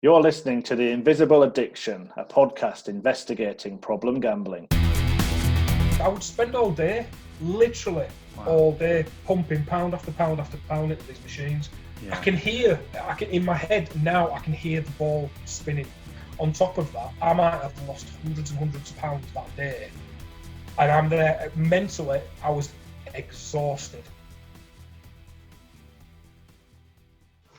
You're listening to The Invisible Addiction, a podcast investigating problem gambling. I would spend all day, literally all day, pumping pound after pound after pound into these machines. Yeah. In my head now, I can hear the ball spinning. On top of that, I might have lost hundreds and hundreds of pounds that day. And I'm there, mentally, I was exhausted.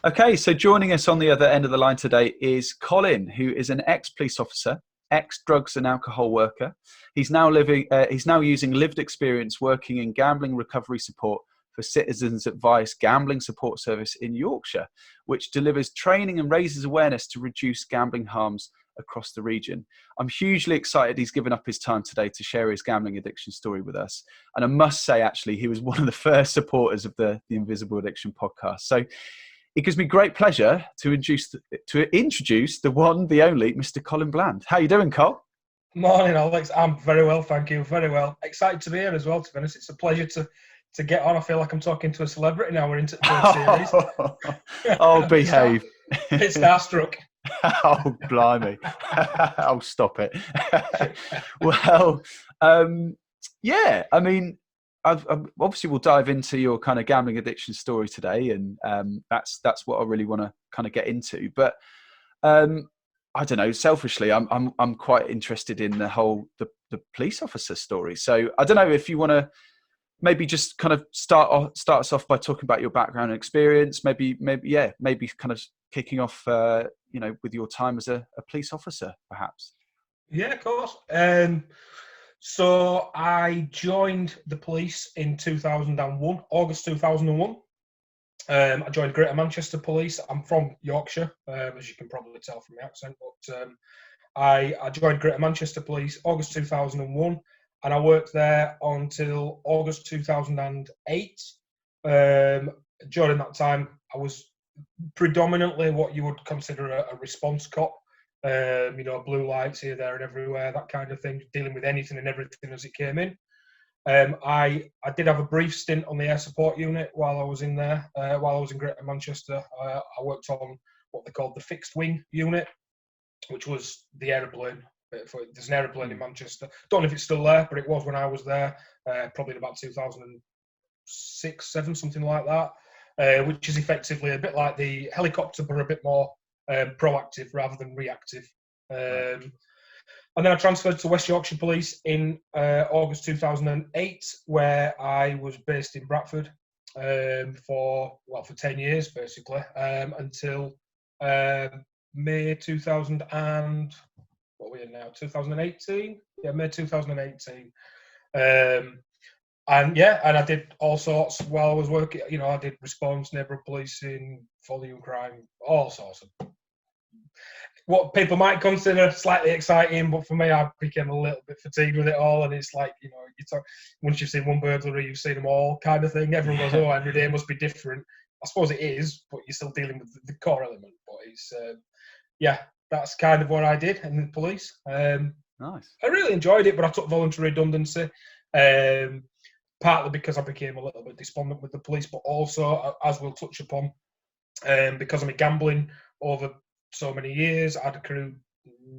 Okay, so joining us on the other end of the line today is Colin, who is an ex-police officer, ex-drugs and alcohol worker. He's now using lived experience working in gambling recovery support for Citizens Advice Gambling Support Service in Yorkshire, which delivers training and raises awareness to reduce gambling harms across the region. I'm hugely excited he's given up his time today to share his gambling addiction story with us. And I must say, actually, he was one of the first supporters of the Invisible Addiction podcast. So it gives me great pleasure to introduce the one, the only, Mr. Colin Bland. How you doing, Col? Morning, Alex. I'm very well, thank you. Very well. Excited to be here as well, to be honest. It's a pleasure to get on. I feel like I'm talking to a celebrity now. We're into the third series. Oh, behave. It's starstruck. Oh, blimey. Oh, stop it. Well, yeah, I mean, I've obviously we'll dive into your kind of gambling addiction story today, and that's what I really want to kind of get into. But I don't know. Selfishly, I'm quite interested in the whole the police officer story. So I don't know if you want to maybe just kind of start us off by talking about your background and experience. Maybe kind of kicking off, with your time as a police officer, perhaps. Yeah, of course. So I joined the police in 2001, August 2001. I joined Greater Manchester Police. I'm from Yorkshire, as you can probably tell from the accent. But I joined Greater Manchester Police August 2001, and I worked there until August 2008. During that time, I was predominantly what you would consider a response cop. Blue lights here, there, and everywhere, that kind of thing, dealing with anything and everything as it came in. I did have a brief stint on the air support unit while I was in there, while I was in Greater Manchester. I worked on what they called the fixed wing unit, which was the aeroplane. There's an aeroplane in Manchester. Don't know if it's still there, but it was when I was there, probably in about 2006, 7, something like that, which is effectively a bit like the helicopter, but a bit more proactive rather than reactive. And then I transferred to West Yorkshire Police in August 2008, where I was based in Bradford for 10 years, basically, until May 2000 and what are we in now? 2018? Yeah, May 2018. And I did all sorts while I was working. I did response, neighbourhood policing, volume crime, all sorts of what people might consider slightly exciting, but for me, I became a little bit fatigued with it all. And it's like, once you've seen one burglary, you've seen them all, kind of thing. Everyone goes, "Oh, every day must be different." I suppose it is, but you're still dealing with the core element. But it's, that's kind of what I did in the police. Nice. I really enjoyed it, but I took voluntary redundancy. Partly because I became a little bit despondent with the police, but also, as we'll touch upon, because of my gambling over so many years, I'd accrued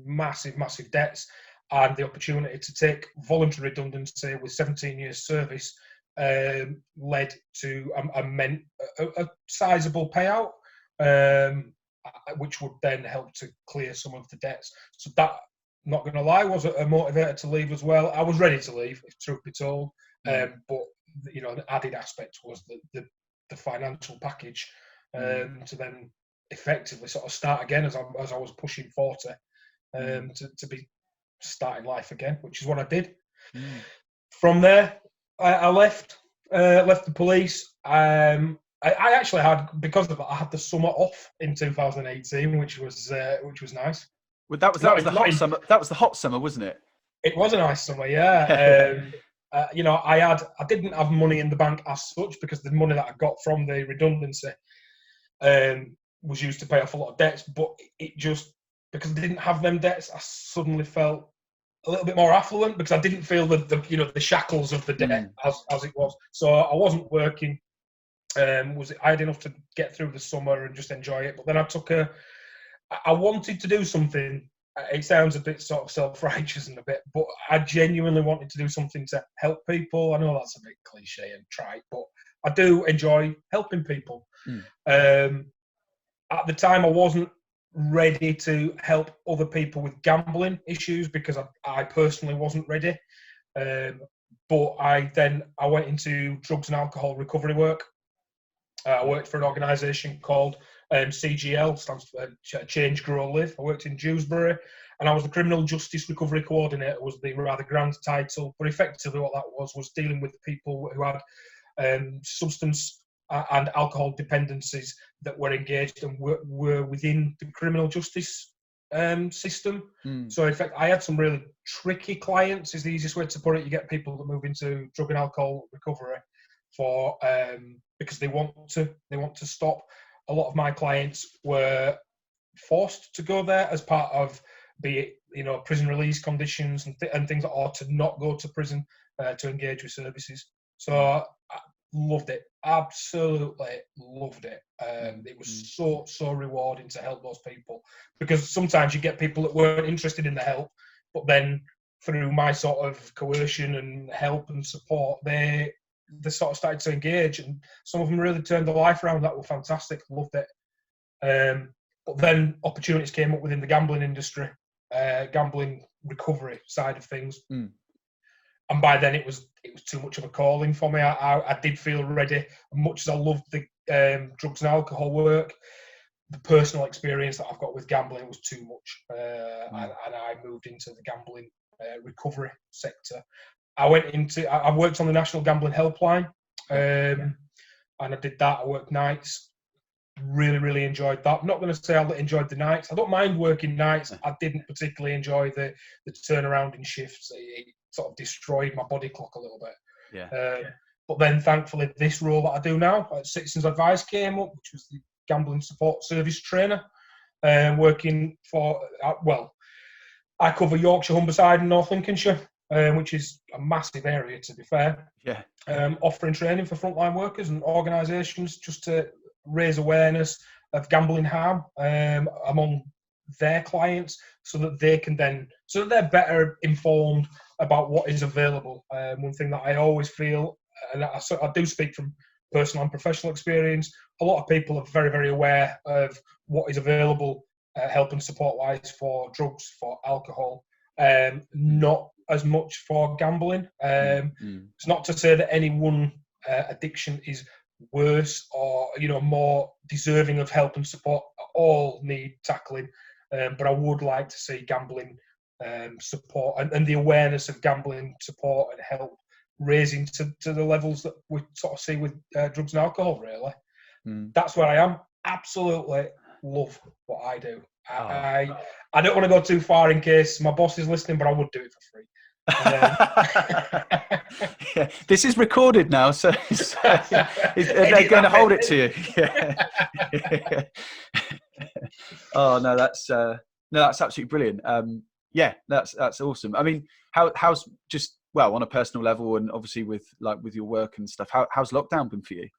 massive debts, and the opportunity to take voluntary redundancy with 17 years service led to a sizable payout, which would then help to clear some of the debts. So that, not going to lie, was a motivator to leave as well. I was ready to leave, if truth be told. But an added aspect was the financial package to then effectively sort of start again as I was pushing 40 to be starting life again, which is what I did. From there, I left the police. I actually had, because of that, I had the summer off in 2018, which was nice. Well, that was the hot summer. That was the hot summer, wasn't it? It was a nice summer, yeah. I didn't have money in the bank as such, because the money that I got from the redundancy was used to pay off a lot of debts. But it just, because I didn't have them debts, I suddenly felt a little bit more affluent, because I didn't feel the shackles of the debt as it was. So I wasn't working. I had enough to get through the summer and just enjoy it. But then I I wanted to do something. It sounds a bit sort of self-righteous and a bit, but I genuinely wanted to do something to help people. I know that's a bit cliche and trite, but I do enjoy helping people. At the time, I wasn't ready to help other people with gambling issues because I personally wasn't ready. But I went into drugs and alcohol recovery work. I worked for an organisation called CGL, stands for Change, Grow, Live. I worked in Dewsbury, and I was the Criminal Justice Recovery Coordinator, was the rather grand title. But effectively what that was dealing with people who had substance and alcohol dependencies that were engaged and were within the criminal justice system. So in fact, I had some really tricky clients, is the easiest way to put it. You get people that move into drug and alcohol recovery for because they want to stop. A lot of my clients were forced to go there as part of, be it prison release conditions and things, or to not go to prison to engage with services. So I loved it, absolutely loved it. It was so rewarding to help those people, because sometimes you get people that weren't interested in the help, but then through my sort of coercion and help and support, they sort of started to engage, and some of them really turned their life around. That was fantastic, loved it. But then opportunities came up within the gambling industry, gambling recovery side of things. And by then it was too much of a calling for me. I did feel ready. Much as I loved the drugs and alcohol work, the personal experience that I've got with gambling was too much. And I moved into the gambling recovery sector. I worked on the National Gambling Helpline, and I did that. I worked nights. Really, really enjoyed that. I'm not going to say I enjoyed the nights. I don't mind working nights. I didn't particularly enjoy the turnaround in shifts. It sort of destroyed my body clock a little bit. But then, thankfully, this role that I do now at Citizens Advice came up, which was the Gambling Support Service Trainer, working for, I cover Yorkshire, Humberside and North Lincolnshire, which is a massive area, to be fair. Offering training for frontline workers and organisations just to raise awareness of gambling harm among their clients, so that they're better informed about what is available. One thing that I always feel, and I do speak from personal and professional experience, a lot of people are very, very aware of what is available help and support wise for drugs, for alcohol, not as much for gambling. It's not to say that any one addiction is worse or more deserving of help and support. All need tackling, but I would like to see gambling support and the awareness of gambling support and help raising to the levels that we sort of see with drugs and alcohol, really. That's where I am. Absolutely love what I do. I don't want to go too far in case my boss is listening, but I would do it for free. Yeah, this is recorded now, so they're going to hold it to you. Oh no, that's absolutely brilliant. That's awesome. I mean, how's just on a personal level, and obviously with your work and stuff, how's lockdown been for you?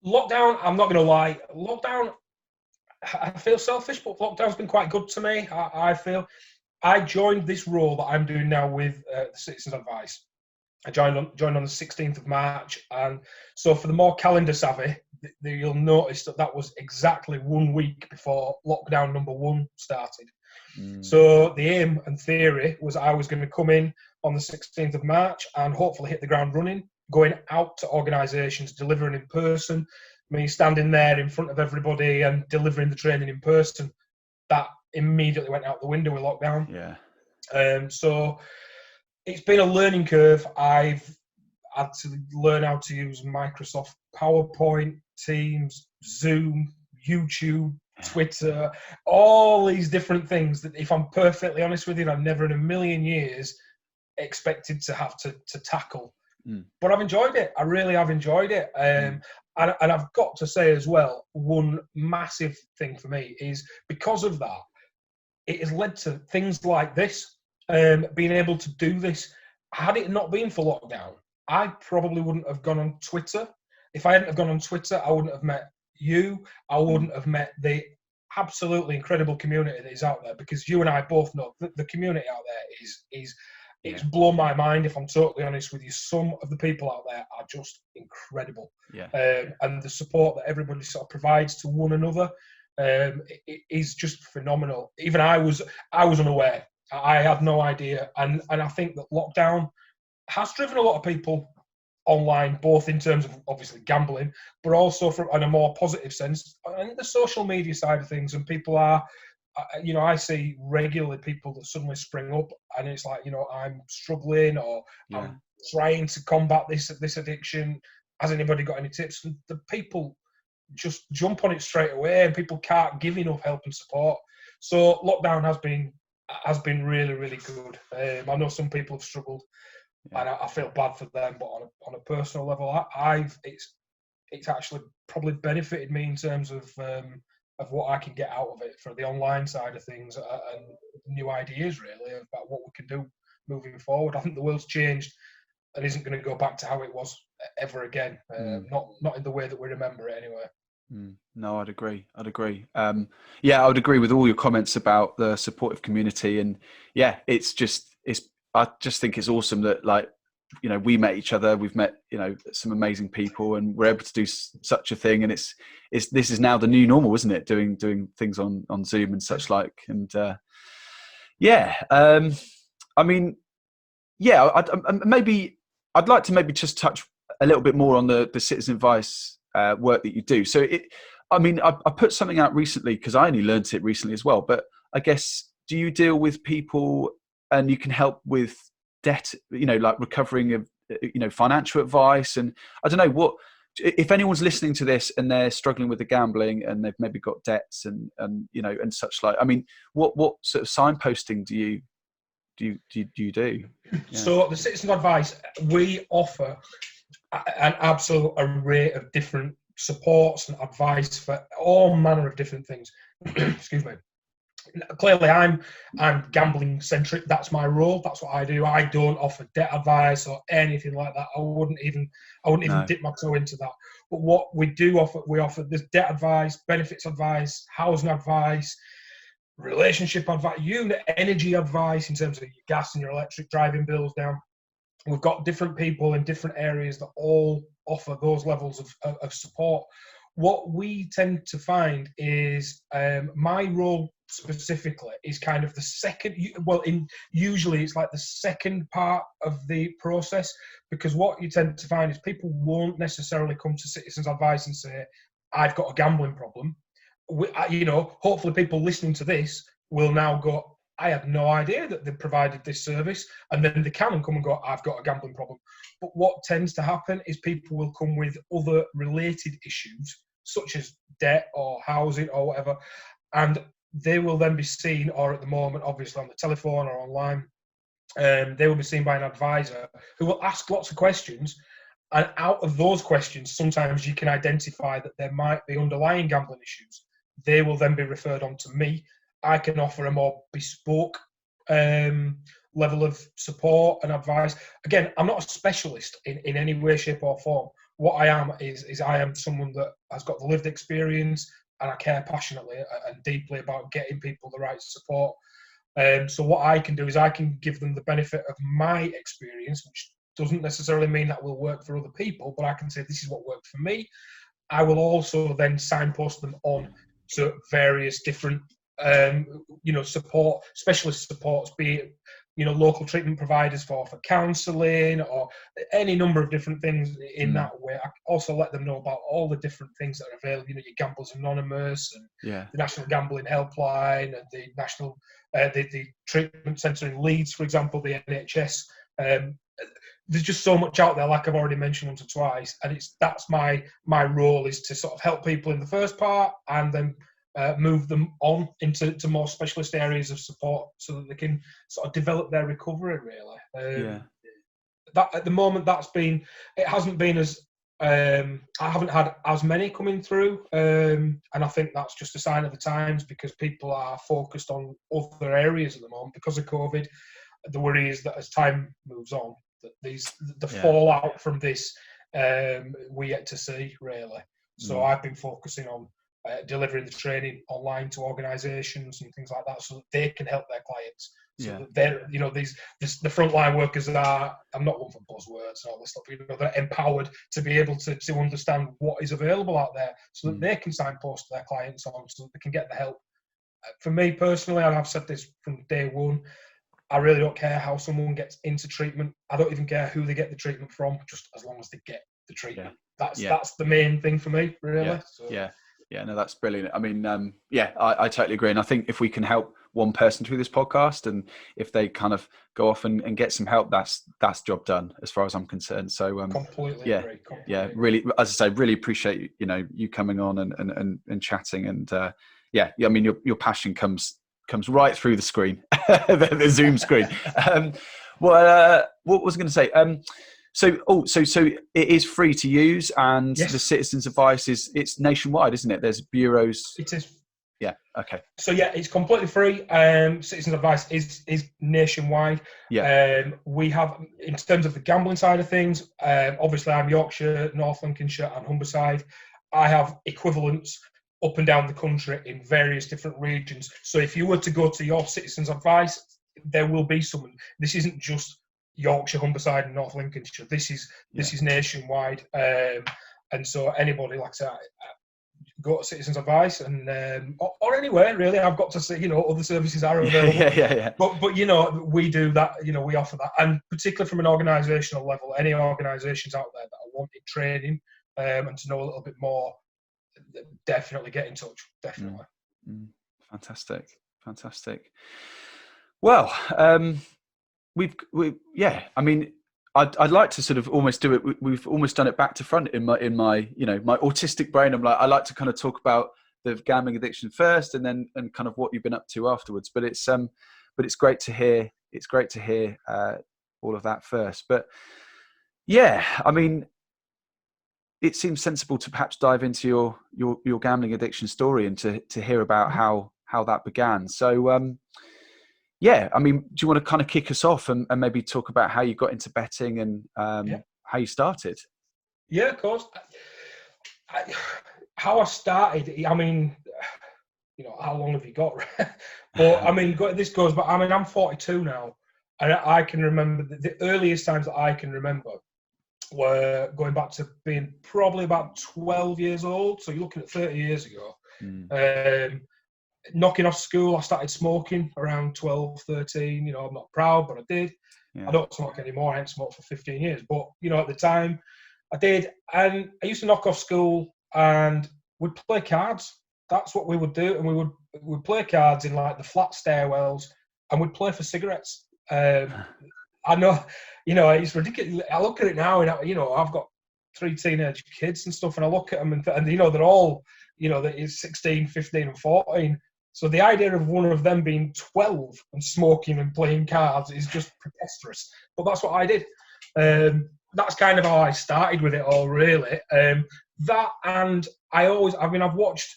Lockdown, I'm not going to lie. Lockdown, I feel selfish, but lockdown's been quite good to me. I feel I joined this role that I'm doing now with the Citizens Advice. I joined on the 16th of March, and so for the more calendar savvy, you'll notice that was exactly 1 week before lockdown number 1 started. So the aim and theory was I was going to come in on the 16th of March and hopefully hit the ground running, going out to organisations, delivering in person, me standing there in front of everybody and delivering the training in person. That immediately went out the window with lockdown. So it's been a learning curve. I've had to learn how to use Microsoft PowerPoint, Teams, Zoom, YouTube, Twitter, all these different things that, if I'm perfectly honest with you, I've never in a million years expected to have to tackle. But I've enjoyed it. I really have enjoyed it. And I've got to say as well, one massive thing for me is because of that, it has led to things like this, being able to do this. Had it not been for lockdown, I probably wouldn't have gone on Twitter. If I hadn't have gone on Twitter, I wouldn't have met you. I wouldn't have met the absolutely incredible community that is out there, because you and I both know that the community out there is it's blown my mind, if I'm totally honest with you. Some of the people out there are just incredible. And the support that everybody sort of provides to one another it is just phenomenal. Even I was unaware. I had no idea. And I think that lockdown has driven a lot of people online, both in terms of obviously gambling, but also from in a more positive sense, and the social media side of things. And people are, I see regularly people that suddenly spring up, and it's like, I'm struggling, or I'm trying to combat this addiction. Has anybody got any tips? And the people just jump on it straight away, and people can't give enough help and support. So lockdown has been really, really good. I know some people have struggled. And I feel bad for them, but on a personal level, it's actually probably benefited me in terms of what I can get out of it for the online side of things, and new ideas really about what we can do moving forward. I think the world's changed and isn't going to go back to how it was ever again. Not in the way that we remember it anyway. No, I'd agree. I would agree with all your comments about the supportive community, and I just think it's awesome that, like, we met each other. We've met, some amazing people, and we're able to do such a thing. And this is now the new normal, isn't it? Doing things on Zoom and such like. And I'd like to maybe just touch a little bit more on the citizen advice work that you do. So I put something out recently because I only learned it recently as well. But I guess, do you deal with people and you can help with debt, like recovering of, financial advice? And I don't know if anyone's listening to this and they're struggling with the gambling and they've maybe got debts and such like. I mean, what sort of signposting do you do? Yeah. So the citizen advice, we offer an absolute array of different supports and advice for all manner of different things. Excuse me. Clearly, I'm gambling centric. That's my role. That's what I do. I don't offer debt advice or anything like that. I wouldn't even dip my toe into that. But what we do offer, this debt advice, benefits advice, housing advice, relationship advice, energy advice in terms of your gas and your electric, driving bills down. We've got different people in different areas that all offer those levels of support. What we tend to find is my role specifically is kind of the second, usually it's like the second part of the process, because what you tend to find is people won't necessarily come to citizens advice and say, I've got a gambling problem. Hopefully people listening to this will now go, I had no idea that they provided this service, and then they can come and go, I've got a gambling problem. But what tends to happen is people will come with other related issues, such as debt or housing or whatever, and they will then be seen, or at the moment, obviously on the telephone or online, they will be seen by an advisor who will ask lots of questions. And out of those questions, sometimes you can identify that there might be underlying gambling issues. They will then be referred on to me. I can offer a more bespoke level of support and advice. Again, I'm not a specialist in any way, shape or form. What I am is I am someone that has got the lived experience, and I care passionately and deeply about getting people the right support. So what I can do is I can give them the benefit of my experience, which doesn't necessarily mean that will work for other people, but I can say this is what worked for me. I will also then signpost them on to various different specialist supports, be it local treatment providers for counselling or any number of different things in that way. I also let them know about all the different things that are available. Your Gamblers Anonymous and the National Gambling Helpline and the National the Treatment Centre in Leeds, for example, the NHS. There's just so much out there, like I've already mentioned once or twice, and that's my role, is to sort of help people in the first part and then move them on into more specialist areas of support so that they can sort of develop their recovery, really. That at the moment, it hasn't been as, I haven't had as many coming through, and I think that's just a sign of the times, because people are focused on other areas at the moment because of COVID. The worry is that as time moves on, that fallout from this, we're yet to see, really. So I've been focusing on delivering the training online to organisations and things like that, so that they can help their clients. So Yeah. that they're, the frontline workers are, I'm not one for buzzwords and all this stuff, they're empowered to be able to understand what is available out there, so that they can signpost their clients on, so that they can get the help. For me personally, and I've said this from day one, I really don't care how someone gets into treatment. I don't even care who they get the treatment from, just as long as they get the treatment. That's the main thing for me, really. No, that's brilliant. I mean, I totally agree. And I think if we can help one person through this podcast, and if they kind of go off and get some help, that's job done as far as I'm concerned. So completely agree. Really, as I say, really appreciate you coming on and chatting. And I mean, your passion comes right through the screen, the Zoom screen. What was I going to say? So it is free to use, and the Citizens Advice it's nationwide, isn't it? There's bureaus. It is. Yeah. Okay. So it's completely free. Citizens Advice is nationwide. Yeah. We have, in terms of the gambling side of things, obviously I'm Yorkshire, North Lincolnshire, and Humberside. I have equivalents up and down the country in various different regions. So if you were to go to your Citizens Advice, there will be someone. This isn't just Yorkshire, Humberside, and North Lincolnshire. This is nationwide, and so anybody, like I said, go to Citizens Advice, and or anywhere really. I've got to say, other services are available. Yeah. But we do that. We offer that, and particularly from an organisational level, any organisations out there that are wanting training and to know a little bit more, definitely get in touch. Definitely. Fantastic. Well, I mean, I'd like to sort of almost do it. We've almost done it back to front in my my autistic brain. I like to kind of talk about the gambling addiction first, and kind of what you've been up to afterwards. But it's great to hear. It's great to hear all of that first. But I mean, it seems sensible to perhaps dive into your gambling addiction story and to hear about how that began. So, I mean, do you want to kind of kick us off and maybe talk about how you got into betting and how you started? Yeah, of course. How I started, I mean, how long have you got? But I mean, this goes back. I mean, I'm 42 now, and I can remember the earliest times that I can remember were going back to being probably about 12 years old. So you're looking at 30 years ago. Knocking off school, I started smoking around 12, 13. I'm not proud, but I did. I don't smoke anymore. I haven't smoked for 15 years. But, at the time, I did. And I used to knock off school and we'd play cards. That's what we would do. And we would play cards in, like, the flat stairwells, and we'd play for cigarettes. I know, it's ridiculous. I look at it now, and, I've got 3 teenage kids and stuff, and I look at them, and they're all, they're 16, 15, and 14. So the idea of one of them being 12 and smoking and playing cards is just preposterous. But that's what I did. That's kind of how I started with it all, really. That, and I've watched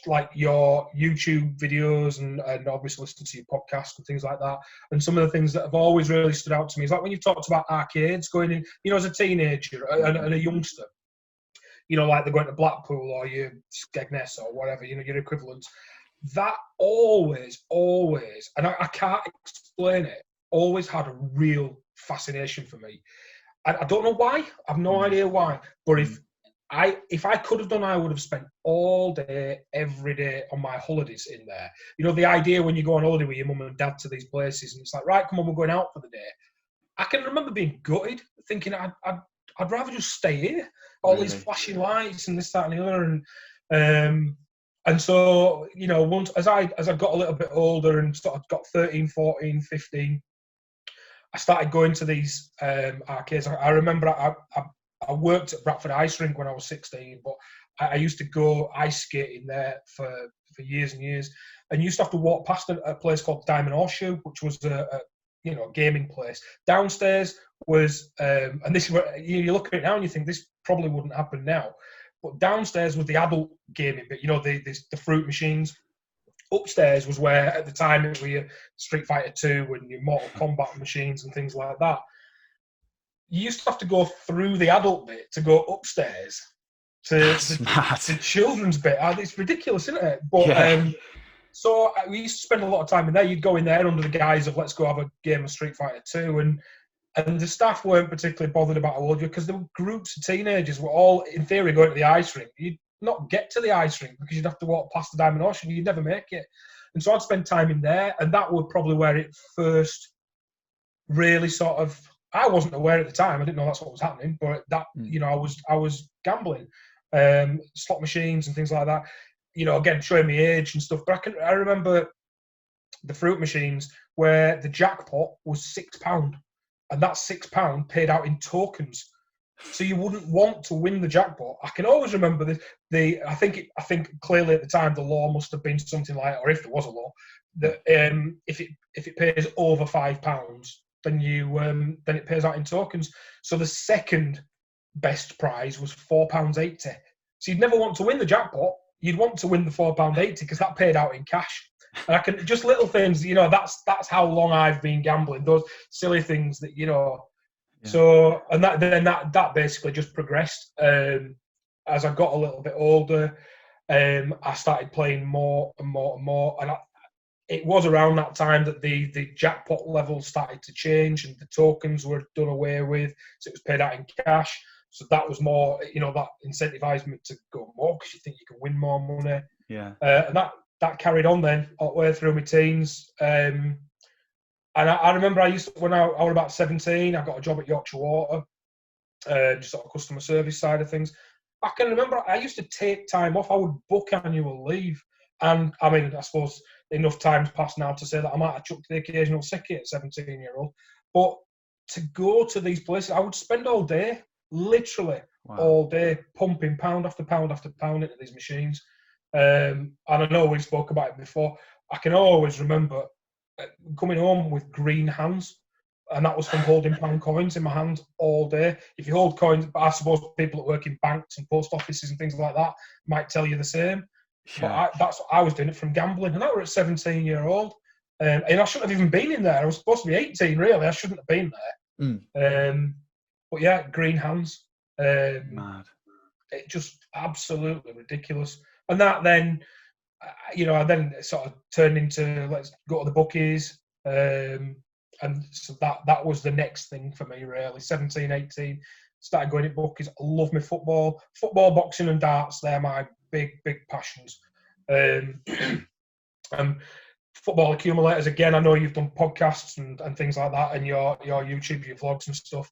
like your YouTube videos and obviously listened to your podcast and things like that. And some of the things that have always really stood out to me is like when you talked about arcades going in, as a teenager and a youngster, like they're going to Blackpool or your Skegness or whatever, your equivalent. That always, and I can't explain it, always had a real fascination for me. I don't know why. I have no idea why. But if I could have done, I would have spent all day, every day on my holidays in there. The idea when you go on holiday with your mum and dad to these places, and it's like, right, come on, we're going out for the day. I can remember being gutted, thinking I'd rather just stay here. All these flashing lights and this, that, and the other, and so, once as I got a little bit older and sort of got 13, 14, 15, I started going to these arcades. I remember I worked at Bradford Ice Rink when I was 16, but I used to go ice skating there for years and years, and used to have to walk past a place called Diamond Horseshoe, which was a gaming place. Downstairs was, and this is where you look at it now and you think this probably wouldn't happen now, but downstairs was the adult gaming bit, the fruit machines. Upstairs was where, at the time, it was your Street Fighter 2 and your Mortal Kombat machines and things like that. You used to have to go through the adult bit to go upstairs That's mad. the children's bit. It's ridiculous, isn't it? But Yeah. so we used to spend a lot of time in there. You'd go in there under the guise of let's go have a game of Street Fighter 2, and the staff weren't particularly bothered about how old you were because there were groups of teenagers were all, in theory, going to the ice rink. You'd not get to the ice rink because you'd have to walk past the Diamond Ocean. You'd never make it. And so I'd spend time in there, and that was probably where it first really sort of, I wasn't aware at the time. I didn't know that's what was happening, but that, I was gambling, slot machines and things like that. Again, showing me age and stuff. But I remember the fruit machines where the jackpot was £6. And that £6 paid out in tokens, so you wouldn't want to win the jackpot. I can always remember this. I think clearly at the time the law must have been something like, or if there was a law, that if it pays over £5, then it pays out in tokens. So the second best prize was £4.80. So you'd never want to win the jackpot. You'd want to win the £4.80 because that paid out in cash. And I can just little things, that's how long I've been gambling. Those silly things that, Yeah. So, and that basically just progressed. As I got a little bit older, I started playing more and more and more. And it was around that time that the jackpot levels started to change and the tokens were done away with. So it was paid out in cash. So that was more, that incentivized me to go more because you think you can win more money. Yeah. And that carried on then all the way through my teens. And I remember when I was about 17, I got a job at Yorkshire Water, just sort of customer service side of things. I can remember I used to take time off. I would book annual leave. And I mean, I suppose enough time's passed now to say that I might have chucked the occasional sickie at 17-year-old. But to go to these places, I would spend all day, literally all day, pumping pound after pound after pound into these machines. And I know we spoke about it before. I can always remember coming home with green hands, and that was from holding pound coins in my hand all day. If you hold coins, I suppose people that work in banks and post offices and things like that might tell you the same. Yeah. But I was doing it from gambling, and I was 17-year-old, and I shouldn't have even been in there. I was supposed to be 18, really. I shouldn't have been there. But yeah, green hands. Mad. It just absolutely ridiculous. And that then, I then sort of turned into let's go to the bookies. And so that was the next thing for me, really. 17, 18, started going to bookies. I love my football, boxing and darts. They're my big passions. Football accumulators, again, I know you've done podcasts and things like that, and your YouTube, your vlogs and stuff.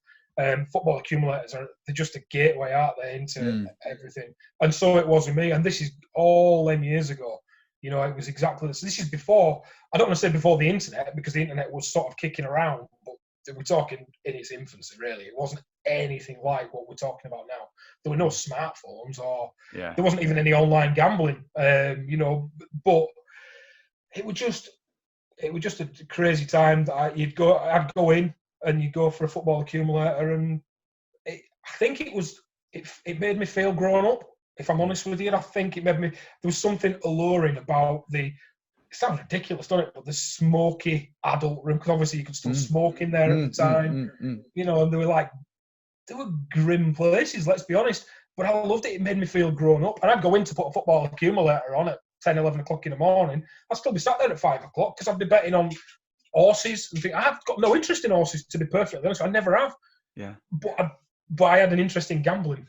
Football accumulators they're just a gateway, aren't they, into everything. And so it was with me. And this is all them years ago. It was exactly this. This is before, I don't want to say before the internet, because the internet was sort of kicking around, but we're talking in its infancy, really. It wasn't anything like what we're talking about now. There were no smartphones, or there wasn't even any online gambling, but it was just a crazy time that I'd go in and you go for a football accumulator, and I think it made me feel grown up, if I'm honest with you. And I think there was something alluring about it sounds ridiculous, doesn't it? But the smoky adult room, because obviously you could still smoke in there at the time, and they were grim places, let's be honest. But I loved it. It made me feel grown up. And I'd go in to put a football accumulator on at 10, 11 o'clock in the morning. I'd still be sat there at 5 o'clock because I'd be betting on horses and things. I've got no interest in horses, to be perfectly honest. I never have. Yeah. But I had an interest in gambling,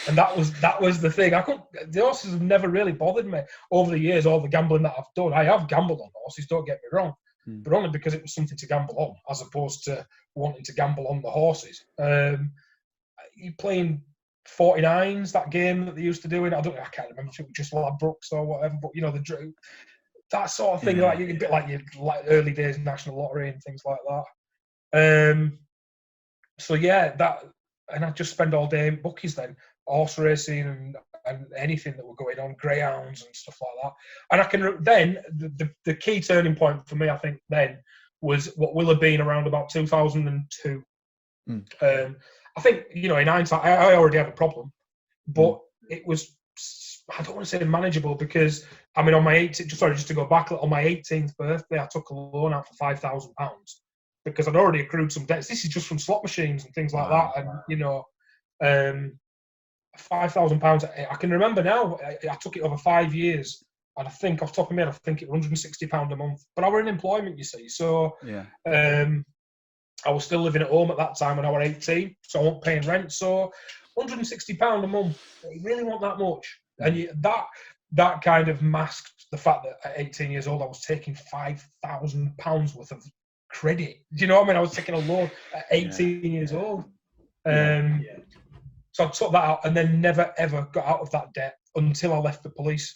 and that was the thing. The horses have never really bothered me over the years. All the gambling that I've done, I have gambled on horses. Don't get me wrong, but only because it was something to gamble on, as opposed to wanting to gamble on the horses. You playing 49s, that game that they used to do I can't remember if it was just Ladbrokes or whatever, but that sort of thing, like a bit like your early days National Lottery and things like that. So yeah, and I'd just spend all day in bookies then, horse racing and anything that were going on, greyhounds and stuff like that. And I can then the key turning point for me, I think, then was what will have been around about 2002. I think, in hindsight, I already had a problem, but it was, I don't want to say manageable, because, I mean, on my 18th, just to go back, on my 18th birthday, I took a loan out for £5,000 because I'd already accrued some debts. This is just from slot machines and things like that. And, £5,000. I can remember now. I took it over 5 years, and I think off the top of my head, I think it was £160 a month. But I were in employment, you see, so I was still living at home at that time when I was 18, so I wasn't paying rent. So £160 a month, it really wasn't that much, and that kind of masked the fact that at 18 years old I was taking £5,000 worth of credit. Do you know what I mean? I was taking a loan at 18 years old. So I took that out and then never ever got out of that debt until I left the police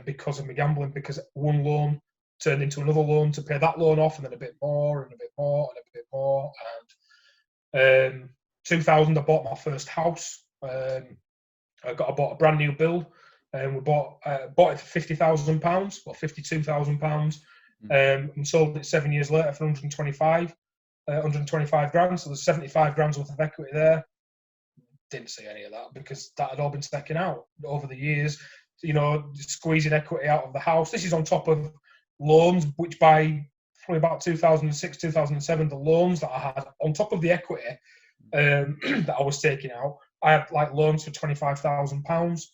because of my gambling. Because one loan turned into another loan to pay that loan off, and then a bit more and a bit more and a bit more. And 2000, I bought my first house. I bought a brand new build, and we bought it for £50,000 or £52,000, and sold it 7 years later for 125 grand. So there's 75 grand's worth of equity there. Didn't see any of that because that had all been taken out over the years. You know, squeezing equity out of the house. This is on top of loans, which by probably about 2006, 2007, the loans that I had on top of the equity that I was taking out, I had like loans for £25,000,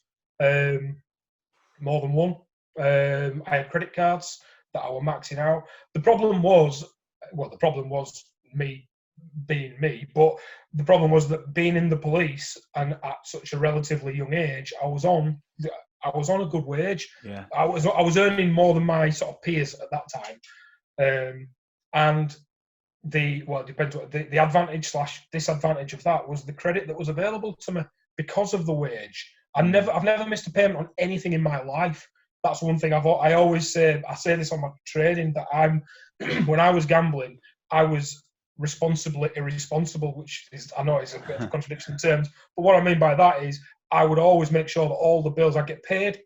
more than one. I had credit cards that I were maxing out. The problem was me being me, but the problem was that being in the police and at such a relatively young age, I was on a good wage. Yeah. I was earning more than my sort of peers at that time, and it depends what the advantage / disadvantage of that was the credit that was available to me because of the wage. I've never missed a payment on anything in my life. That's one thing I always say. I say this on my trading that when I was gambling, I was responsibly irresponsible, which is, I know it's a bit of a contradiction in terms, but what I mean by that is I would always make sure that all the bills I get paid,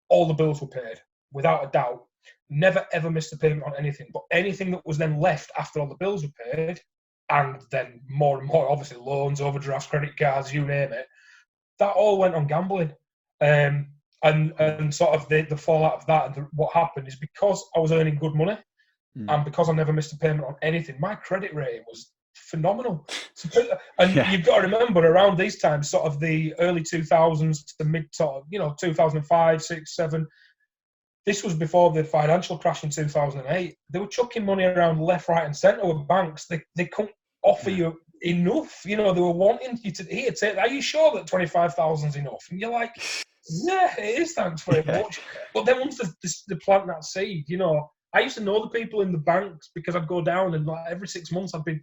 all the bills were paid without a doubt. Never ever missed a payment on anything, but anything that was then left after all the bills were paid, and then more and more, obviously loans, overdrafts, credit cards, you name it, that all went on gambling. And sort of the fallout of that and what happened is because I was earning good money, and because I never missed a payment on anything, my credit rating was phenomenal. You've got to remember, around these times, sort of the early 2000s to mid, 2005, 6, 7. This was before the financial crash in 2008. They were chucking money around left, right, and centre with banks. They couldn't offer you enough. You know, they were wanting you to take. Are you sure that 25,000 is enough? And you're like, yeah, it is. Thanks very much. But then once they plant that seed, you know. I used to know the people in the banks because I'd go down and like every 6 months I'd be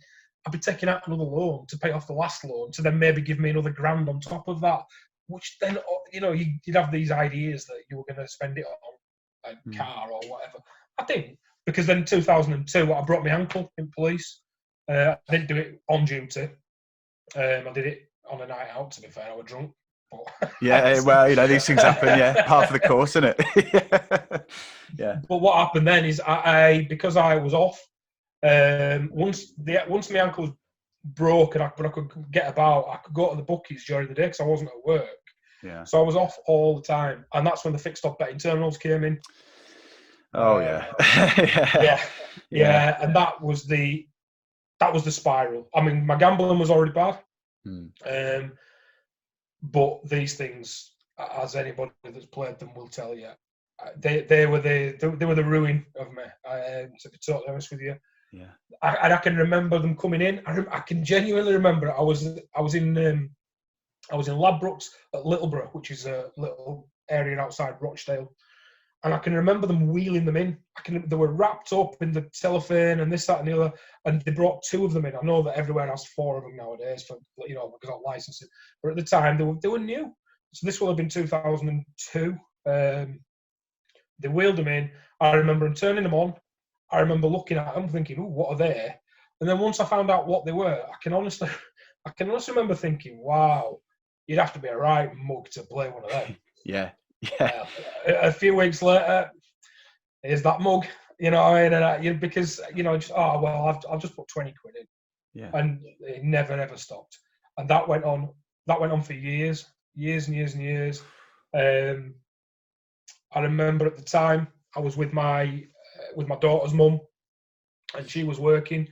taking out another loan to pay off the last loan to then maybe give me another grand on top of that, which then, you know, you'd have these ideas that you were going to spend it on a car or whatever. I didn't, because then in 2002 I broke my ankle in police. I didn't do it on duty. I did it on a night out, to be fair. I was drunk. Yeah, well, you know, these things happen. Yeah, half of the course, isn't it? Yeah. But what happened then is because I was off. Once my ankle was broke and I could get about, I could go to the bookies during the day because I wasn't at work. Yeah. So I was off all the time, and that's when the fixed off betting terminals came in. Oh yeah. Yeah, and that was the spiral. I mean, my gambling was already bad. But these things, as anybody that's played them will tell you, they were the ruin of me. To be totally honest with you, yeah. I can remember them coming in. I can genuinely remember. I was in Ladbrokes at Littleborough, which is a little area outside Rochdale, and I can remember them wheeling them in. They were wrapped up in the cellophane and this, that, and the other, and they brought 2 of them in. I know that everywhere has 4 of them nowadays for, you know, because of licensing. But at the time, they were new. So this will have been 2002. They wheeled them in. I remember them turning them on. I remember looking at them, thinking, "Oh, what are they?" And then once I found out what they were, I can honestly remember thinking, "Wow, you'd have to be a right mug to play one of them." Yeah. A few weeks later, here's that mug, you know, and because, you know, just, I'll just put 20 quid in. Yeah. And it never ever stopped, and that went on for years and years. I remember at the time I was with my daughter's mum, and she was working,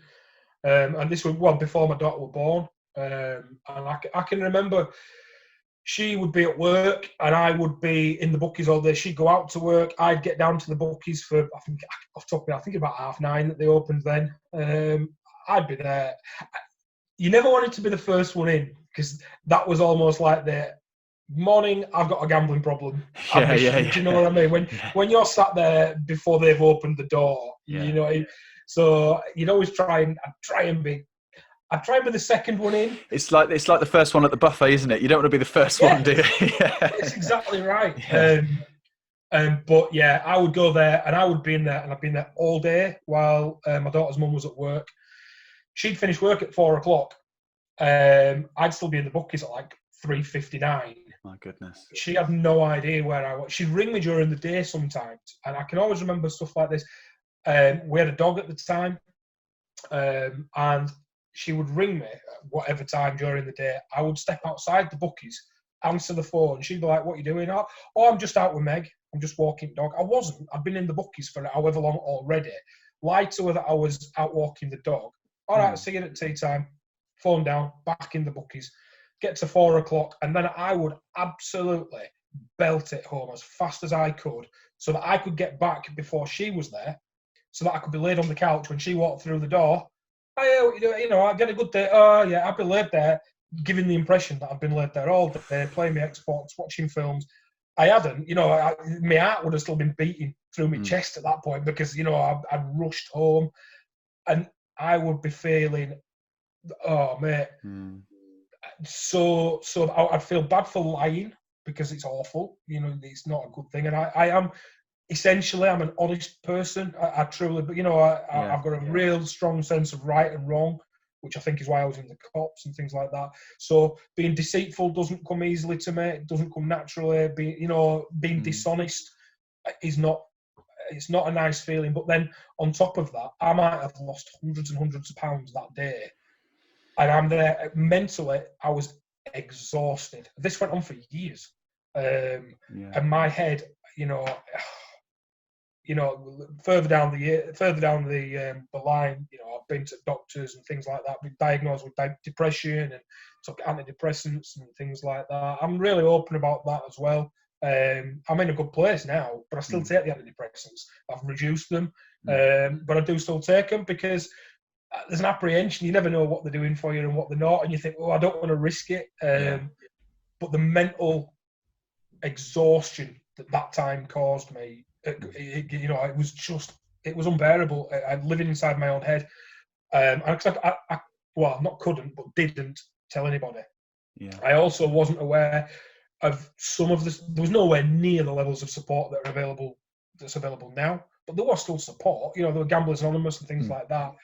and this was before my daughter was born, and I can remember she would be at work and I would be in the bookies all day. She'd go out to work. I'd get down to the bookies for, I think, off the top of my head, I think about 9:30 that they opened then. I'd be there. You never wanted to be the first one in because that was almost like the morning, I've got a gambling problem. Yeah. Do you know what I mean? When you're sat there before they've opened the door, you know. So you'd always try and be the second one in. It's like the first one at the buffet, isn't it? You don't want to be the first one, do you? That's exactly right. Yeah. But yeah, I would go there and I would be in there, and I've been there all day while my daughter's mum was at work. She'd finish work at 4:00. I'd still be in the bookies at like 3:59. My goodness. She had no idea where I was. She'd ring me during the day sometimes, and I can always remember stuff like this. We had a dog at the time, and she would ring me at whatever time during the day. I would step outside the bookies, answer the phone. She'd be like, "What are you doing?" "Oh, I'm just out with Meg. I'm just walking the dog." I wasn't. I'd been in the bookies for however long already. Lied to her that I was out walking the dog. All right, see you at tea time. Phone down, back in the bookies. Get to 4:00, and then I would absolutely belt it home as fast as I could so that I could get back before she was there, so that I could be laid on the couch when she walked through the door. "Oh, yeah, you know, I get a good day." "Oh, yeah, I'd be laid there," giving the impression that I've been laid there all day, playing my Xbox, watching films. I hadn't, you know, my heart would have still been beating through my chest at that point because, you know, I'd rushed home and I would be feeling, oh, mate. So I'd feel bad for lying because it's awful. You know, it's not a good thing. And I am, essentially, I'm an honest person. I truly, but, you know, I've got a real strong sense of right and wrong, which I think is why I was in the cops and things like that. So being deceitful doesn't come easily to me. It doesn't come naturally. Being dishonest is not, it's not a nice feeling. But then on top of that, I might have lost hundreds and hundreds of pounds that day. And I'm there mentally, I was exhausted. This went on for years. And my head, you know, further down the line, you know, I've been to doctors and things like that, been diagnosed with depression and took antidepressants and things like that. I'm really open about that as well. I'm in a good place now, but I still take the antidepressants. I've reduced them, but I do still take them because there's an apprehension. You never know what they're doing for you and what they're not, and you think, "Oh, I don't want to risk it." But the mental exhaustion that time caused me, you know, it was unbearable. I'm living inside my own head. I couldn't, but didn't tell anybody. I also wasn't aware of some of this. There was nowhere near the levels of support that are available. That's available now, but there was still support. You know, there were Gamblers Anonymous and things like that.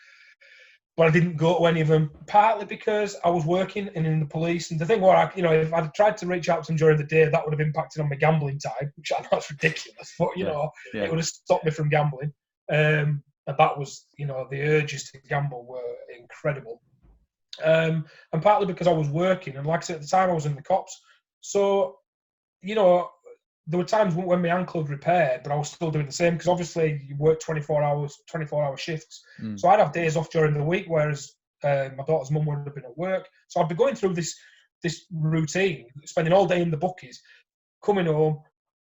But I didn't go to any of them, partly because I was working and in the police. And the thing was, you know, if I'd tried to reach out to them during the day, that would have impacted on my gambling time, which I know is ridiculous. But, you know, it would have stopped me from gambling. And that was, you know, the urges to gamble were incredible. And partly because I was working. And like I said, at the time I was in the cops. So, you know, there were times when my ankle had repaired, but I was still doing the same because obviously you work 24-hour shifts. So I'd have days off during the week, whereas my daughter's mum would have been at work. So I'd be going through this routine, spending all day in the bookies, coming home,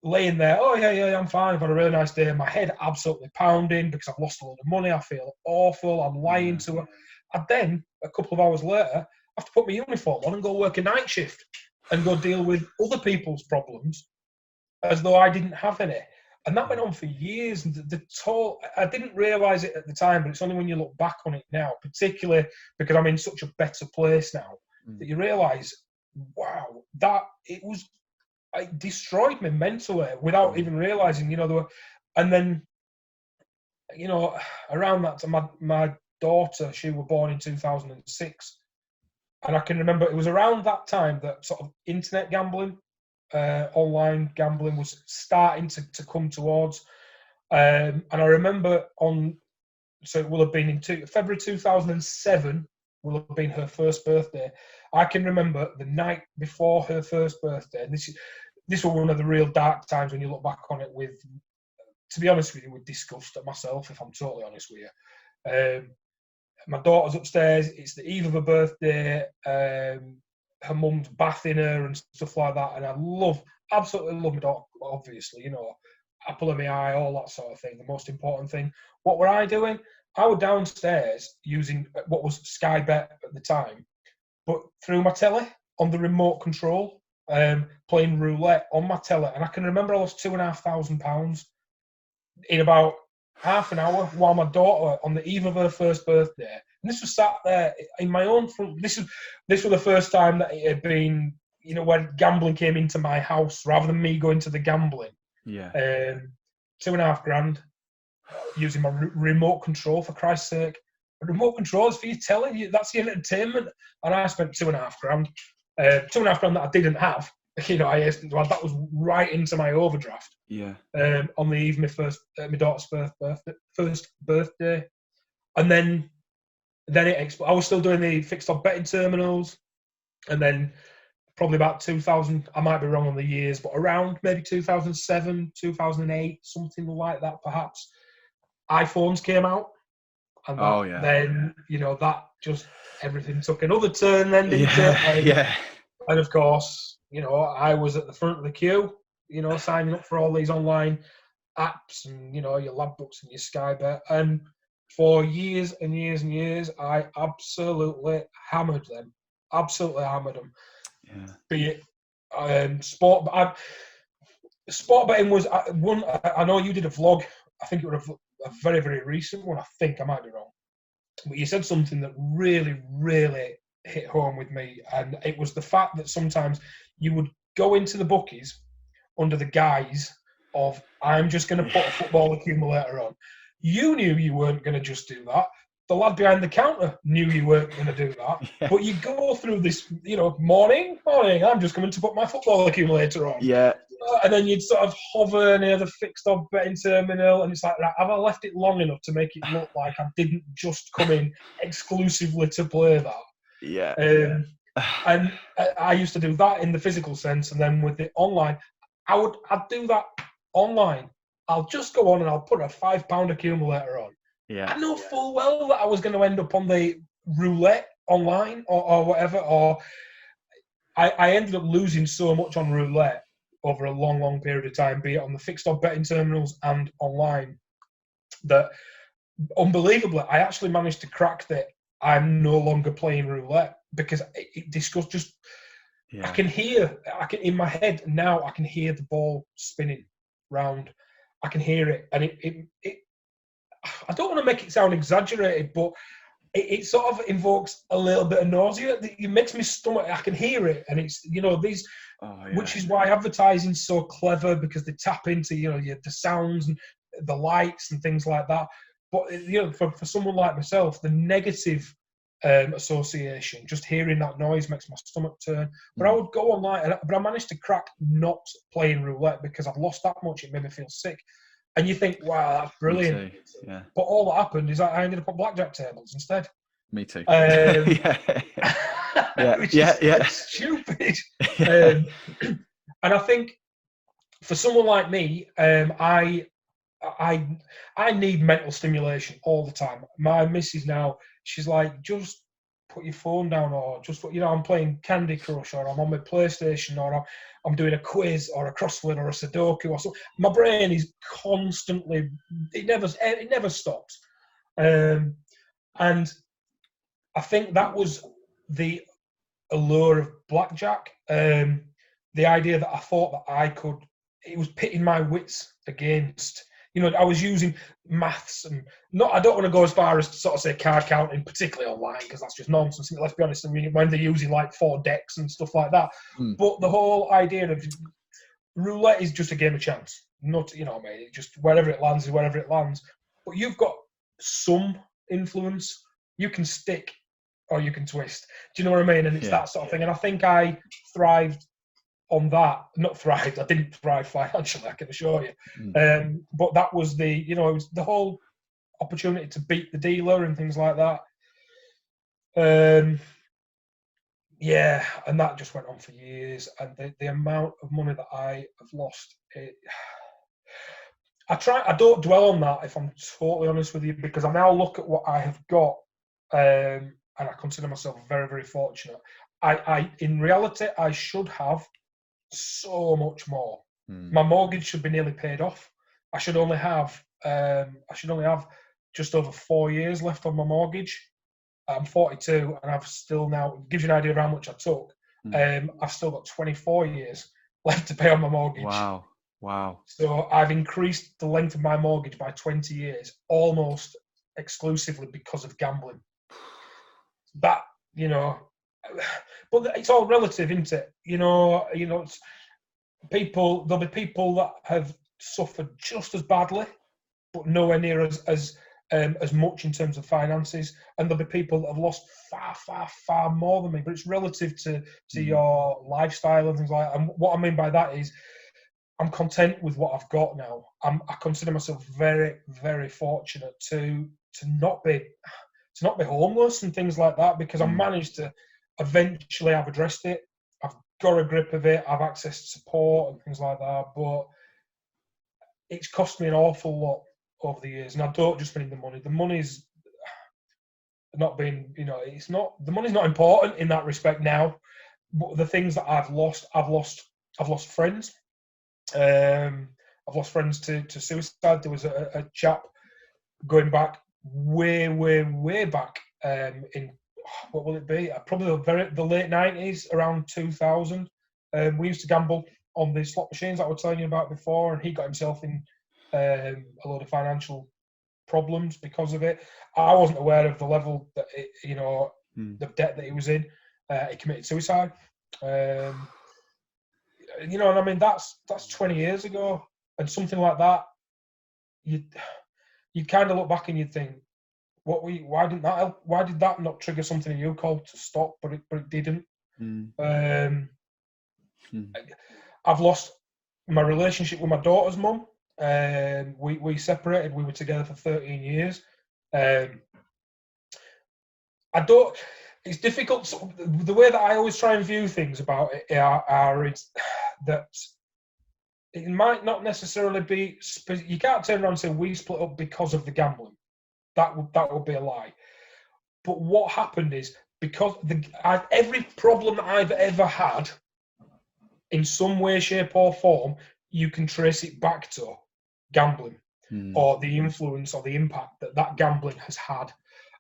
laying there. "Oh yeah, I'm fine. I've had a really nice day." My head absolutely pounding because I've lost a lot of money. I feel awful. I'm lying to her. And then a couple of hours later, I have to put my uniform on and go work a night shift and go deal with other people's problems, as though I didn't have any. And that went on for years. And the toll, I didn't realise it at the time, but it's only when you look back on it now, particularly because I'm in such a better place now, that you realise, wow, it destroyed me mentally without even realising, you know, and then, you know, around that time, my daughter, she was born in 2006. And I can remember it was around that time that sort of internet gambling, online gambling was starting to come towards. And I remember so it will have been in February 2007, will have been her first birthday. I can remember the night before her first birthday, and this was one of the real dark times when you look back on it with, to be honest with you, with disgust at myself, if I'm totally honest with you. My daughter's upstairs, it's the eve of her birthday, her mum's bathing her and stuff like that. And I absolutely love my daughter, obviously, you know, apple of my eye, all that sort of thing, the most important thing. What were I doing? I was downstairs using what was Sky Bet at the time, but through my telly on the remote control, playing roulette on my telly. And I can remember I lost £2,500 in about half an hour while my daughter, on the eve of her first birthday, and this was sat there in my own front. This was the first time that it had been, you know, when gambling came into my house rather than me going to the gambling. Yeah. £2,500 using my remote control, for Christ's sake. A remote control is for you telling you, that's the entertainment. And I spent £2,500. £2,500 that I didn't have. You know, that was right into my overdraft. Yeah. On the eve of my daughter's first birthday, and then I was still doing the fixed odd betting terminals, and then probably about 2000. I might be wrong on the years, but around maybe 2007, 2008, something like that, perhaps. iPhones came out, and then you know that just everything took another turn. Then and of course, you know, I was at the front of the queue, you know, signing up for all these online apps and, you know, your lab books and your Sky Bet. And for years and years and years, I absolutely hammered them. Yeah. Be it sport. Sport betting was one. I know you did a vlog. I think it was a very, very recent one. I think I might be wrong. But you said something that really, really hit home with me. And it was the fact that sometimes you would go into the bookies under the guise of, I'm just going to put a football accumulator on. You knew you weren't going to just do that. The lad behind the counter knew you weren't going to do that. Yeah. But you go through this, you know, morning, I'm just coming to put my football accumulator on. Yeah. And then you'd sort of hover near the fixed odd betting terminal, and it's like, right, have I left it long enough to make it look like I didn't just come in exclusively to play that? Yeah. And I used to do that in the physical sense, and then with the online, I'd do that online. I'll just go on and I'll put a £5 accumulator on. Yeah. I know full well that I was going to end up on the roulette online or whatever, or I ended up losing so much on roulette over a long, long period of time, be it on the fixed odd betting terminals and online, that unbelievably, I actually managed to crack that I'm no longer playing roulette because it discussed just. Yeah. I can in my head now. I can hear the ball spinning round. I can hear it, and it. I don't want to make it sound exaggerated, but it sort of invokes a little bit of nausea. It makes me stomach. I can hear it, and it's, you know, these. Which is why advertising's so clever, because they tap into, you know, the sounds and the lights and things like that. But, you know, for someone like myself, the negative association, just hearing that noise makes my stomach turn. But I would go online, but I managed to crack not playing roulette because I'd lost that much. It made me feel sick. And you think, wow, that's brilliant. Yeah. But all that happened is I ended up on blackjack tables instead. Me too. Which is stupid. Yeah. And I think for someone like me, I need mental stimulation all the time. My missus now, she's like, just put your phone down, or just, you know, I'm playing Candy Crush, or I'm on my PlayStation, or I'm doing a quiz or a crossword or a Sudoku or something. My brain is constantly, it never stops. And I think that was the allure of blackjack. The idea that I thought that it was pitting my wits against, you know, I was using maths and I don't want to go as far as to sort of say card counting, particularly online, because that's just nonsense. Let's be honest, I mean, when they're using like 4 decks and stuff like that. But the whole idea of roulette is just a game of chance. Not, you know what I mean? It just, wherever it lands is wherever it lands. But you've got some influence. You can stick or you can twist. Do you know what I mean? And it's that sort of thing. And I think I thrived on that. Not thrived. I didn't thrive financially, I can assure you. But that was the, you know, it was the whole opportunity to beat the dealer and things like that. Yeah, and that just went on for years. And the amount of money that I have lost, I don't dwell on that, if I'm totally honest with you, because I now look at what I have got, and I consider myself very, very fortunate. in reality, I should have so much more. My mortgage should be nearly paid off. I should only have just over 4 years left on my mortgage. I'm 42, and I've still now, gives you an idea of how much I took. I've still got 24 years left to pay on my mortgage. Wow. So I've increased the length of my mortgage by 20 years, almost exclusively because of gambling. That, but it's all relative, isn't it? There'll be people that have suffered just as badly, but nowhere near as much in terms of finances, and there'll be people that have lost far more than me. But it's relative to your lifestyle and things like that. And what I mean by that is, I'm content with what I've got now. I consider myself very, very fortunate to not be homeless and things like that, because I managed to eventually. I've addressed it. I've got a grip of it. I've accessed support and things like that. But it's cost me an awful lot over the years, and I don't just mean the money. The money's not been, it's not, the money's not important in that respect now. But the things that I've lost friends. I've lost friends to suicide. There was a chap going back way back in, what will it be? Probably the late 90s, around 2000. We used to gamble on the slot machines that I was telling you about before, and he got himself in a load of financial problems because of it. I wasn't aware of the level that the debt that he was in. He committed suicide. And I mean, that's 20 years ago, and something like that, you kind of look back and you think, why did that not trigger something in you, Cole, to stop? But it didn't. I've lost my relationship with my daughter's mum. We separated. We were together for 13 years. It's difficult. The way that I always try and view things about it is that it might not necessarily be. You can't turn around and say we split up because of the gambling. That would be a lie. But what happened is, because every problem that I've ever had, in some way, shape, or form, you can trace it back to gambling, or the influence or the impact that gambling has had.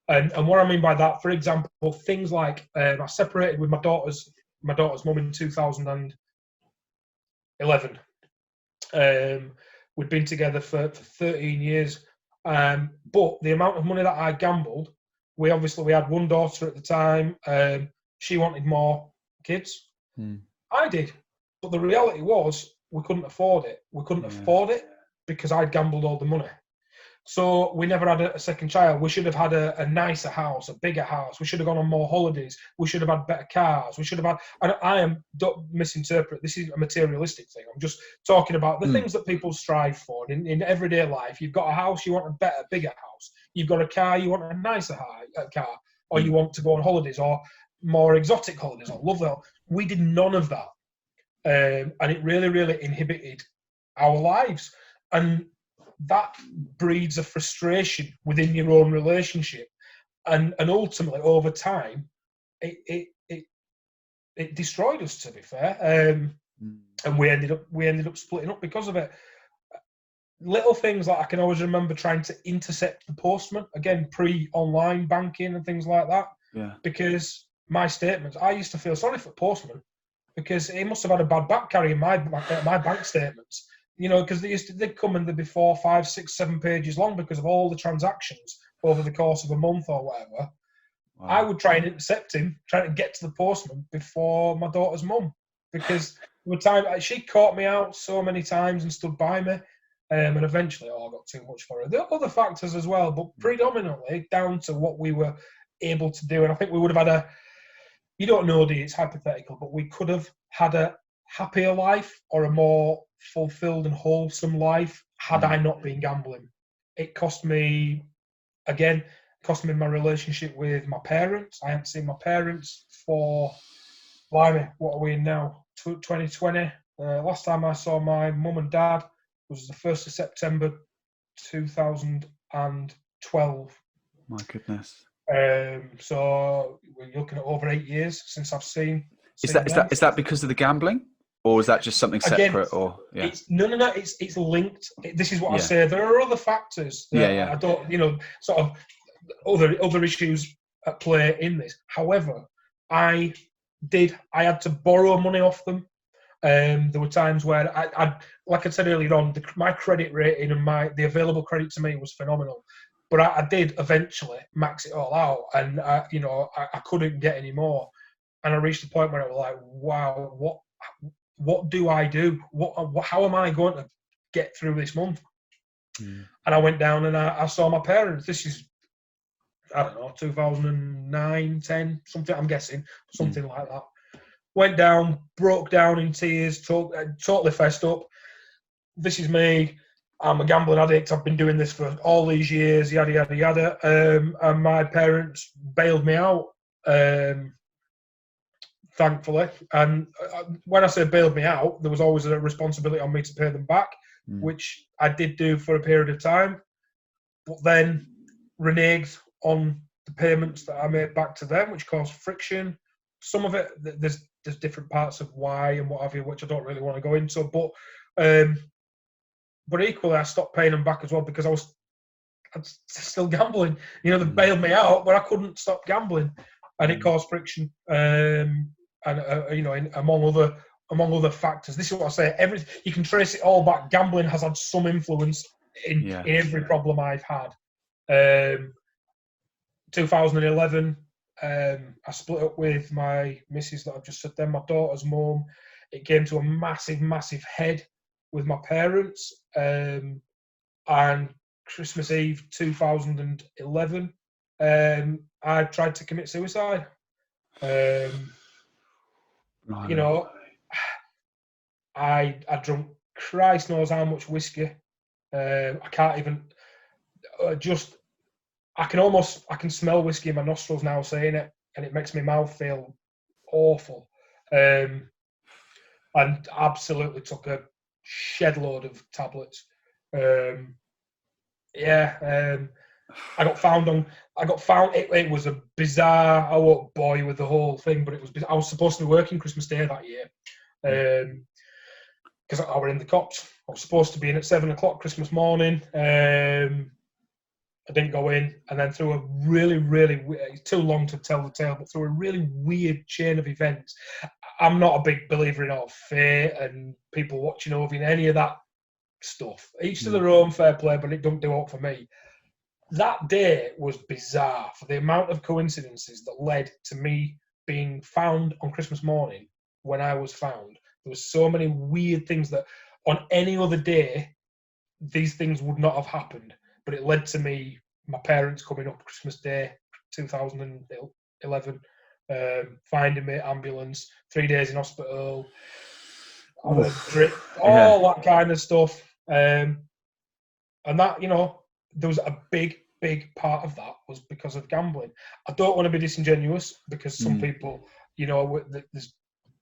And what I mean by that, for example, things like I separated with my daughter's mum in 2011. We'd been together for 13 years, but the amount of money that I gambled, we had one daughter at the time. She wanted more kids. I did, but the reality was we couldn't afford it. We couldn't afford it because I'd gambled all the money. So we never had a second child. We should have had a nicer house, a bigger house. We should have gone on more holidays. We should have had better cars. We should have had. And don't misinterpret. This is a materialistic thing. I'm just talking about the things that people strive for in everyday life. You've got a house, you want a better, bigger house. You've got a car, you want a nicer car, or you want to go on holidays, or more exotic holidays, or lovely. We did none of that, and it really, really inhibited our lives. And that breeds a frustration within your own relationship, and ultimately over time, it destroyed us. To be fair, and we ended up splitting up because of it. Little things like I can always remember trying to intercept the postman, again pre-online banking and things like that. Yeah. Because my statements, I used to feel sorry for the postman because he must have had a bad back carrying my bank statements. Because they'd come and they'd be 4, 5, 6, 7 pages long because of all the transactions over the course of a month or whatever. Wow. I would try and intercept him, trying to get to the postman before my daughter's mum, because she caught me out so many times and stood by me, and eventually it all got too much for her. There are other factors as well, but predominantly down to what we were able to do. And I think we would have had you don't know, it's hypothetical, but we could have had a happier life or a more fulfilled and wholesome life had I not been gambling. It cost me my relationship with my parents. I haven't seen my parents for, blimey, what are we in now? 2020. Last time I saw my mum and dad was the 1st of September 2012. My goodness. So we're looking at over 8 years since I've seen. Is them. that because of the gambling, or is that just something separate? Or it's no. It's linked. This is what I Yeah. say. There are other factors that Yeah. I don't, sort of other issues at play in this. However, I had to borrow money off them. There were times where I like I said earlier on, my credit rating and the available credit to me was phenomenal. But I did eventually max it all out, and I couldn't get any more. And I reached a point where I was like, wow, what do I do? How am I going to get through this month? And I went down and I saw my parents. This is, I don't know, 2009, 10, something, I'm guessing, something like that. Went down, broke down in tears, totally fessed up. This is me. I'm a gambling addict. I've been doing this for all these years, yada, yada, yada. And my parents bailed me out, thankfully. And when I say bailed me out, there was always a responsibility on me to pay them back, which I did do for a period of time. But then reneged on the payments that I made back to them, which caused friction. Some of it, there's different parts of why and what have you, which I don't really want to go into. But equally, I stopped paying them back as well because I was still gambling. They bailed me out, but I couldn't stop gambling, and it caused friction. And among other factors. This is what I say. You can trace it all back. Gambling has had some influence in every problem I've had. 2011, I split up with my missus that I've just said then, my daughter's mum. It came to a massive, massive head with my parents. And Christmas Eve 2011, I tried to commit suicide. I drunk Christ knows how much whiskey. I can't even I can smell whiskey in my nostrils now saying it, and it makes my mouth feel awful. And absolutely took a shed load of tablets. I got found. It was a bizarre. I won't bore you with the whole thing, but I was supposed to be working Christmas Day that year, because I were in the cops. I was supposed to be in at 7 o'clock Christmas morning. I didn't go in, and then through a really, really, it's too long to tell the tale, but through a really weird chain of events. I'm not a big believer in all fate and people watching over in any of that stuff. Each to their own, fair play, but it don't do it for me. That day was bizarre for the amount of coincidences that led to me being found on Christmas morning when I was found. There was so many weird things that on any other day, these things would not have happened. But it led to my parents coming up Christmas Day 2011, finding me, ambulance, 3 days in hospital, drip, all that kind of stuff. And that, there was a big, big part of that was because of gambling. I don't want to be disingenuous because some people, there's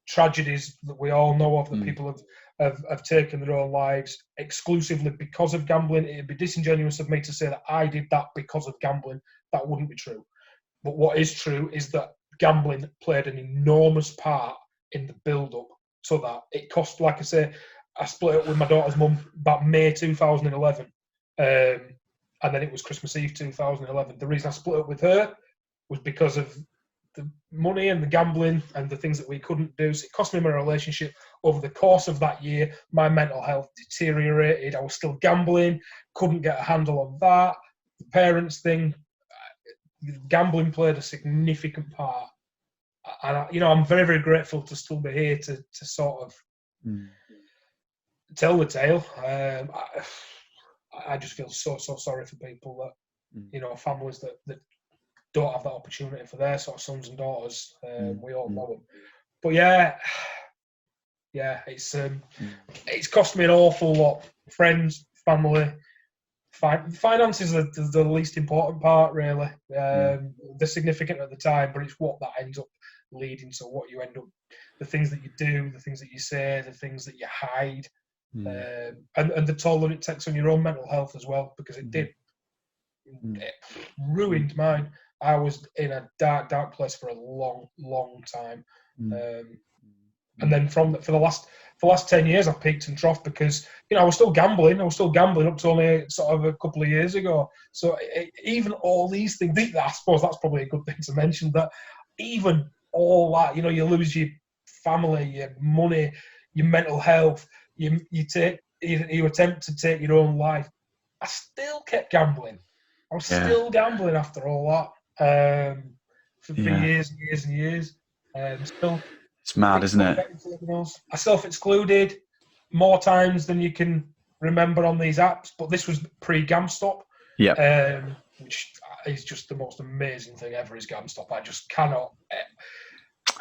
tragedies that we all know of that people have taken their own lives exclusively because of gambling. It'd be disingenuous of me to say that I did that because of gambling. That wouldn't be true. But what is true is that gambling played an enormous part in the build-up so that it cost, like I say, I split up with my daughter's mum about May 2011. And then it was Christmas Eve 2011. The reason I split up with her was because of the money and the gambling and the things that we couldn't do. So it cost me my relationship. Over the course of that year, my mental health deteriorated. I was still gambling, couldn't get a handle on that. The parents thing, gambling played a significant part. And, I'm very, very grateful to still be here to sort of tell the tale. I just feel so, so sorry for people that, families that don't have that opportunity for their sort of sons and daughters. We all know them. But it's cost me an awful lot. Friends, family, finances are the least important part, really. They're significant at the time, but it's what that ends up leading to, what you end up, the things that you do, the things that you say, the things that you hide, and the toll that it takes on your own mental health as well, because it did. It ruined mine. I was in a dark place for a long time. And then for the last 10 years, I've peaked and troughed because, I was still gambling. I was still gambling up to only sort of a couple of years ago. So even all these things, I suppose that's probably a good thing to mention, that even all that, you lose your family, your money, your mental health, you attempt to take your own life. I still kept gambling. I was still gambling after all that for years and years and years. Still, it's mad, isn't it? I self-excluded more times than you can remember on these apps, but this was pre-GamStop, which is just the most amazing thing ever. Is GamStop? I just cannot.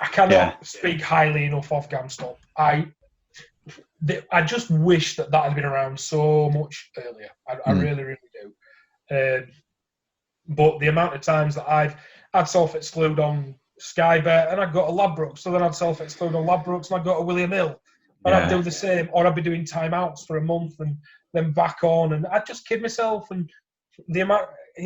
I cannot speak highly enough of GamStop. I just wish that had been around so much earlier. I really, really do. But the amount of times that I'd self-exclude on Sky Bet and I'd go to Ladbrokes, so then I'd self-exclude on Ladbrokes and I'd go to William Hill, and I'd do the same, or I'd be doing timeouts for a month and then back on, and I'd just kid myself. And the amount, I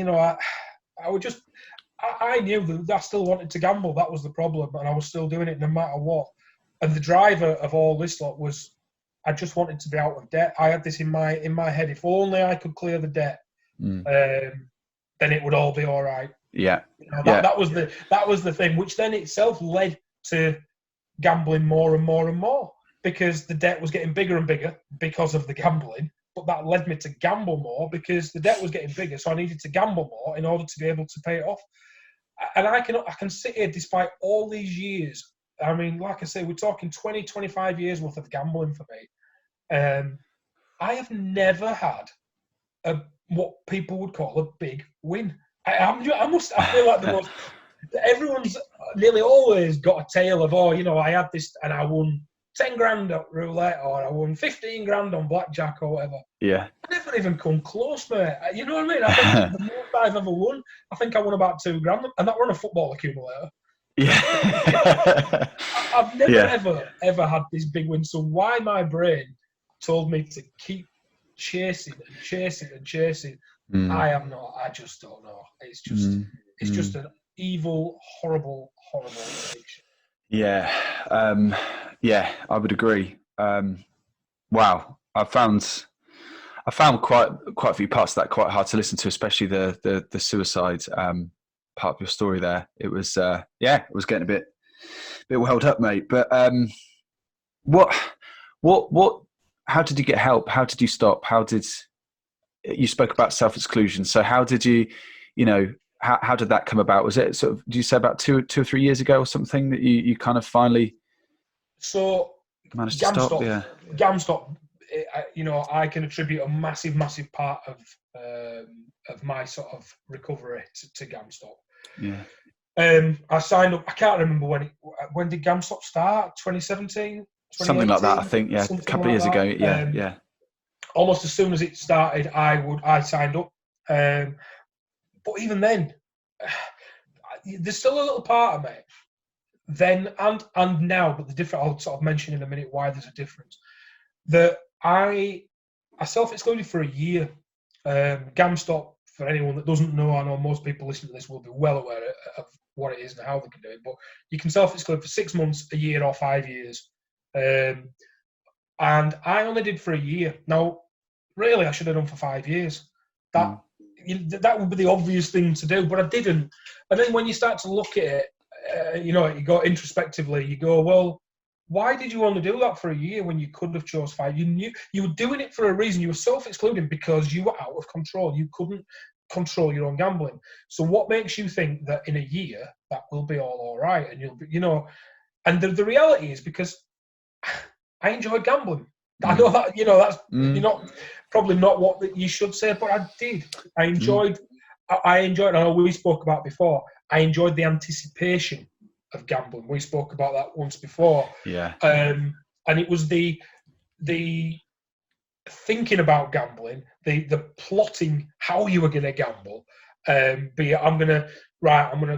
knew that I still wanted to gamble. That was the problem, and I was still doing it no matter what. And the driver of all this lot was, I just wanted to be out of debt. I had this in my head. If only I could clear the debt, then it would all be all right. Yeah. That was the thing, which then itself led to gambling more and more and more, because the debt was getting bigger and bigger because of the gambling. But that led me to gamble more because the debt was getting bigger, so I needed to gamble more in order to be able to pay it off. And I can sit here despite all these years. I mean, like I say, we're talking 20, 25 years worth of gambling for me. I have never had what people would call a big win. I feel like the most. Everyone's nearly always got a tale of, I had this and I won 10 grand at roulette, or I won 15 grand on blackjack or whatever. Yeah. I never even come close, mate. You know what I mean? I think the most I've ever won, I think I won about 2 grand, and that were on a football accumulator. Yeah. I've never ever had this big win. So why my brain told me to keep chasing and chasing and chasing, I am not. I just don't know. It's just an evil, horrible addiction. Yeah. I would agree. Wow. I found quite a few parts of that quite hard to listen to, especially the suicide part of your story there. It was it was getting a bit welled up, mate. But what how did you get help? How did you stop? You spoke about self-exclusion. So how did you how did that come about? Was it sort of, did you say about 2 or 3 years ago or something that you kind of finally managed to stop? Yeah. GamStop, I can attribute a massive part of my sort of recovery to GamStop. Yeah. I signed up. I can't remember when did GamStop start? 2017, something like that. I think a couple of years ago. Yeah. Almost as soon as it started, I signed up. But even then, there's still a little part of me then and now, but the different. I'll sort of mention in a minute why there's a difference. That I self-excluded for a year. GamStop, for anyone that doesn't know, I know most people listening to this will be well aware of what it is and how they can do it, but you can self-exclude for 6 months, a year, or 5 years. And I only did for a year. Now, really, I should have done for 5 years. That would be the obvious thing to do, but I didn't. And then when you start to look at it, you go introspectively, you go, well, why did you only do that for a year when you could have chose 5? You knew you were doing it for a reason. You were self-excluding because you were out of control. You couldn't control your own gambling. So what makes you think that in a year that will be all right? And you'll be, and the reality is, because I enjoyed gambling. I know that, that's probably not what you should say, but I did. I enjoyed, I know we spoke about before, I enjoyed the anticipation of gambling. We spoke about that once before. Yeah. And it was the thinking about gambling, the plotting how you were going to gamble. Be it, I'm going to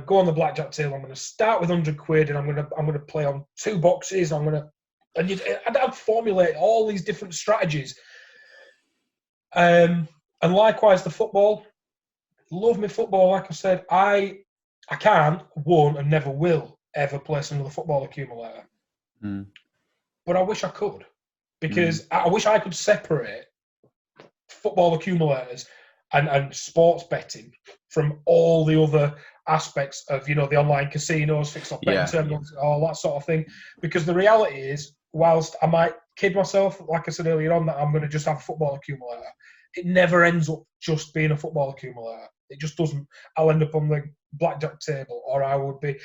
go on the blackjack table. I'm going to start with 100 quid, and I'm going to play on 2 boxes. I'd formulate all these different strategies. And likewise, the football. Love me football. Like I said, I I can't, won't, and never will ever place another football accumulator. But I wish I could, because I wish I could separate football accumulators and sports betting from all the other aspects of, the online casinos, fixed up betting terminals, all that sort of thing. Because the reality is, whilst I might kid myself, like I said earlier on, that I'm going to just have a football accumulator, it never ends up just being a football accumulator. It just doesn't. I'll end up on the blackjack table, or I would be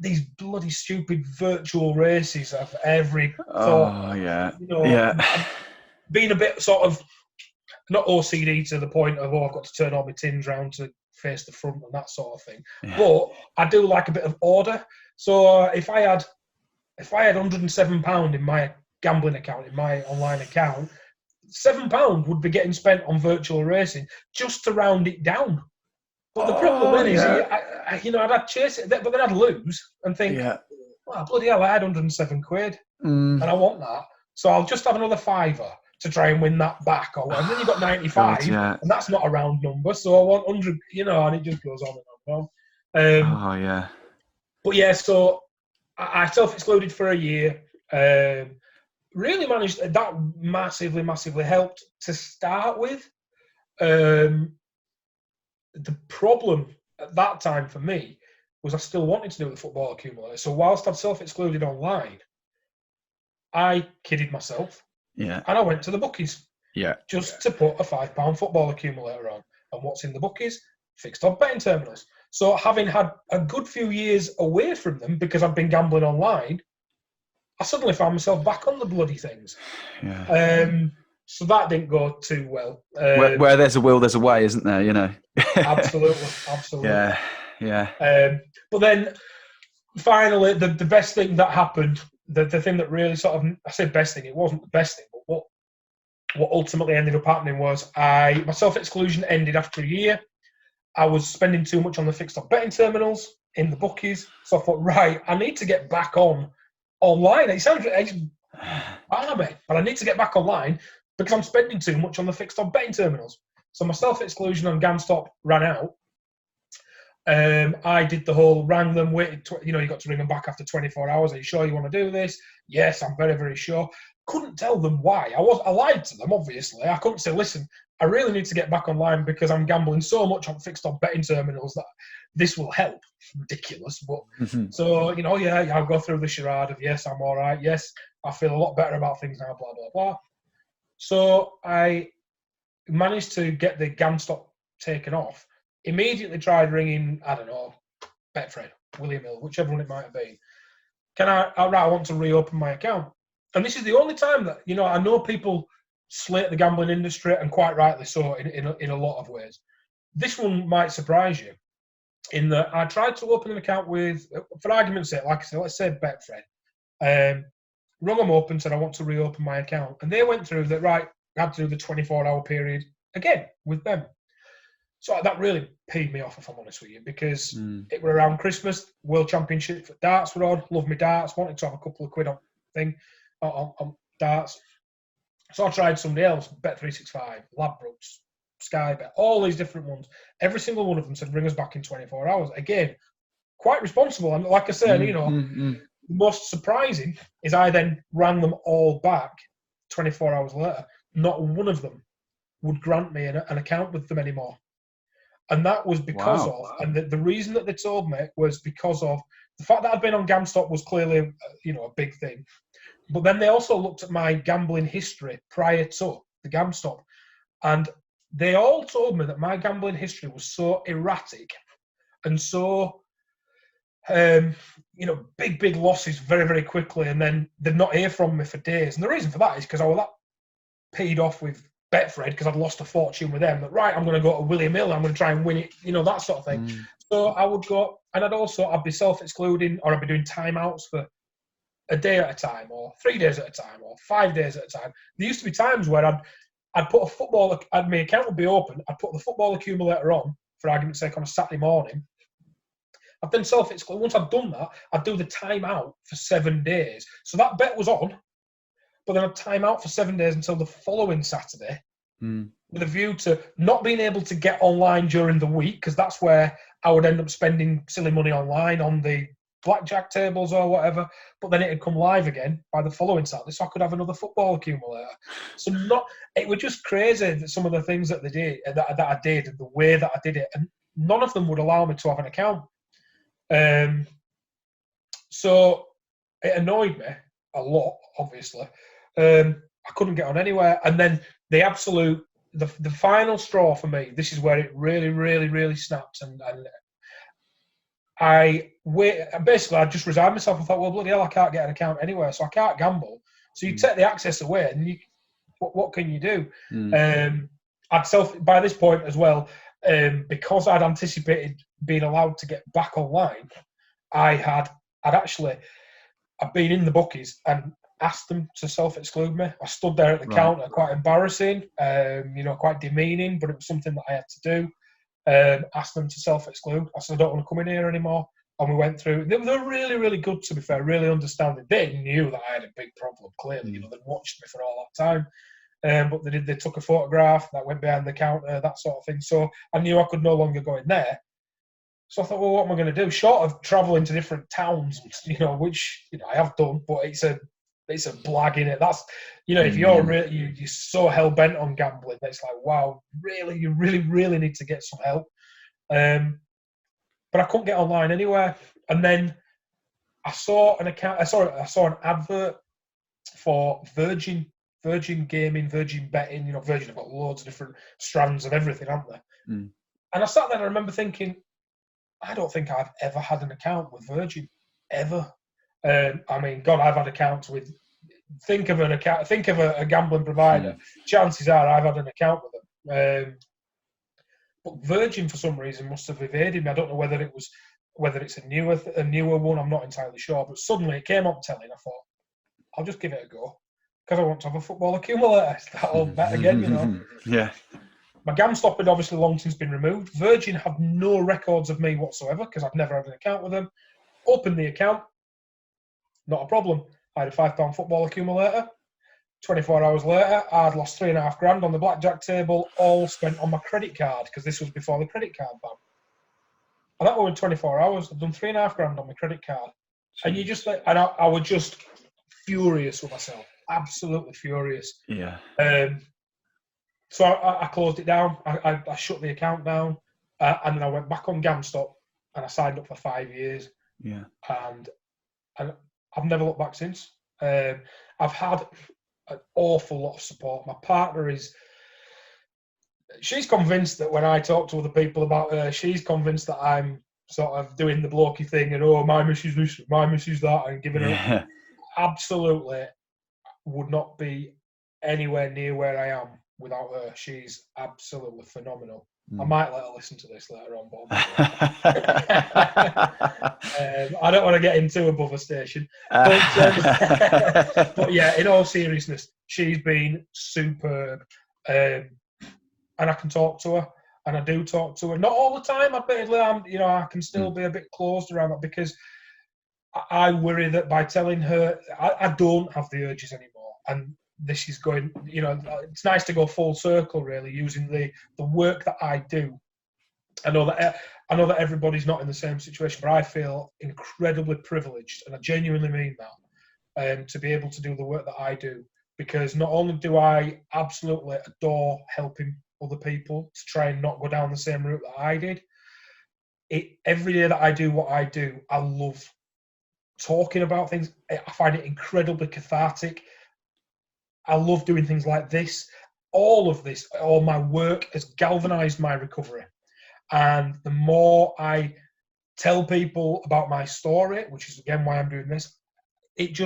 these bloody stupid virtual races of every thought. Oh, yeah. Being a bit sort of not OCD to the point of, I've got to turn all my tins round to face the front and that sort of thing. Yeah. But I do like a bit of order. So if I had £107 in my gambling account, in my online account, £7 would be getting spent on virtual racing just to round it down. But the problem then is, I'd chase it, but then I'd lose and think, well, bloody hell, I had £107 and I want that. So I'll just have another £5 to try and win that back. And then you've got 95, and that's not a round number. So I want 100, and it just goes on and on. But yeah, so I self-excluded for a year. Really managed, that massively helped to start with. The problem at that time for me was I still wanted to do the football accumulator. So whilst I'd self-excluded online, I kidded myself. Yeah. And I went to the bookies. Yeah. Just to put a £5 football accumulator on. And what's in the bookies? Fixed odd betting terminals. So having had a good few years away from them because I've been gambling online, I suddenly found myself back on the bloody things. Yeah. So that didn't go too well. Where there's a will, there's a way, isn't there? Absolutely. Yeah. But then, finally, the best thing that happened, the thing that really sort of, I say best thing, it wasn't the best thing, but what ultimately ended up happening was my self-exclusion ended after a year. I was spending too much on the fixed odd betting terminals in the bookies. So I thought, right, I need to get back online. It sounds balmy, but I need to get back online because I'm spending too much on the fixed odd betting terminals. So my self-exclusion on GamStop ran out. I did the whole rang them, waited, you got to ring them back after 24 hours. Are you sure you want to do this? Yes, I'm very, very sure. Couldn't tell them why. I lied to them, obviously. I couldn't say, listen, I really need to get back online because I'm gambling so much on fixed odd betting terminals that this will help. Ridiculous. But so, I'll go through the charade of, yes, I'm all right. Yes, I feel a lot better about things now, blah, blah, blah. So I managed to get the GamStop taken off. Immediately tried ringing, I don't know, Betfred, William Hill, whichever one it might have been. I want to reopen my account. And this is the only time that, I know people slate the gambling industry, and quite rightly so in a lot of ways. This one might surprise you, in that I tried to open an account with, for argument's sake, like I said, let's say Betfred. Rung them up and said, I want to reopen my account. And they went through that, right, I had to do the 24-hour period again with them. So that really peed me off, if I'm honest with you, because it were around Christmas, World Championship for darts were on, love me darts, wanted to have a couple of quid on darts. So I tried somebody else, Bet365, Ladbrokes, Skybet, all these different ones. Every single one of them said, ring us back in 24 hours. Again, quite responsible. And like I said, the most surprising is I then rang them all back 24 hours later. Not one of them would grant me an account with them anymore. And that was because of, and the reason that they told me was because of the fact that I'd been on GamStop was clearly, a big thing. But then they also looked at my gambling history prior to the GamStop. And they all told me that my gambling history was so erratic and so, big losses very, very quickly. And then they'd not hear from me for days. And the reason for that is because I was that paid off with Betfred because I'd lost a fortune with them. That, right, I'm going to go to William Hill. I'm going to try and win it, that sort of thing. So I would go, and I'd be self-excluding, or I'd be doing timeouts for a day at a time, or 3 days at a time, or 5 days at a time. There used to be times where I'd put my account would be open, I'd put the football accumulator on, for argument's sake, on a Saturday morning. I'd then self-exclude. Once I'd done that, I'd do the timeout for 7 days. So that bet was on, but then I'd time out for 7 days until the following Saturday. with a view to not being able to get online during the week, because that's where I would end up spending silly money online on the blackjack tables or whatever, but then it'd come live again by the following Saturday, so I could have another football accumulator. So it was just crazy that some of the things that they did, that I did, and the way that I did it, and none of them would allow me to have an account. So it annoyed me a lot, obviously. I couldn't get on anywhere, and then the final straw for me, this is where it really, really, really snaps, and I just resigned myself. I thought, well, bloody hell, I can't get an account anywhere, so I can't gamble. So you take the access away, and what can you do? By this point as well, because I'd anticipated being allowed to get back online, I'd been in the bookies and asked them to self-exclude me. I stood there at the counter, quite embarrassing, quite demeaning, but it was something that I had to do. Asked them to self-exclude. I said, I don't want to come in here anymore. And we went through. They were really, really good, to be fair, really understanding. They knew that I had a big problem, clearly. They'd watched me for all that time. But they took a photograph that went behind the counter, that sort of thing. So I knew I could no longer go in there. So I thought, well, what am I going to do? Short of travelling to different towns, which I have done, but it's a blag in it. That's, if you're so hell bent on gambling, that's like, wow, really, you really, really need to get some help. But I couldn't get online anywhere. And then I saw an advert for Virgin Gaming, Virgin Betting. Virgin have got loads of different strands of everything, haven't they? And I sat there and I remember thinking, I don't think I've ever had an account with Virgin, ever. God, I've had accounts with. Think of a gambling provider. Chances are I've had an account with them. But Virgin, for some reason, must have evaded me. I don't know whether it's a newer one. I'm not entirely sure. But suddenly it came up telling. I thought, I'll just give it a go because I want to have a football accumulator. That'll bet again, Yeah. My GamStop had obviously long since been removed. Virgin have no records of me whatsoever because I've never had an account with them. Opened the account, not a problem. I had a £5 football accumulator. 24 hours later, I'd lost $3,500 on the blackjack table, all spent on my credit card because this was before the credit card ban. And that was in 24 hours. I'd done $3,500 on my credit card. And I was just furious with myself, absolutely furious. Yeah. So I closed it down. I shut the account down, and then I went back on GamStop and I signed up for 5 years. Yeah. And I've never looked back since. I've had an awful lot of support. My partner she's convinced that when I talk to other people about her, she's convinced that I'm sort of doing the blokey thing and, my missus this, my missus that, and giving her absolutely would not be anywhere near where I am without her. She's absolutely phenomenal. I might let her listen to this later on, but I don't want to get into above a station. But yeah, in all seriousness, she's been superb. And I can talk to her, and I do talk to her. Not all the time, admittedly. I can still be a bit closed around that because I worry that by telling her, I don't have the urges anymore. And this is going, it's nice to go full circle, really, using the work that I do. I know that everybody's not in the same situation, but I feel incredibly privileged, and I genuinely mean that, to be able to do the work that I do, because not only do I absolutely adore helping other people to try and not go down the same route that I did, every day that I do what I do, I love talking about things. I find it incredibly cathartic. I love doing things like this. All my work has galvanised my recovery. And the more I tell people about my story, which is again why I'm doing this, it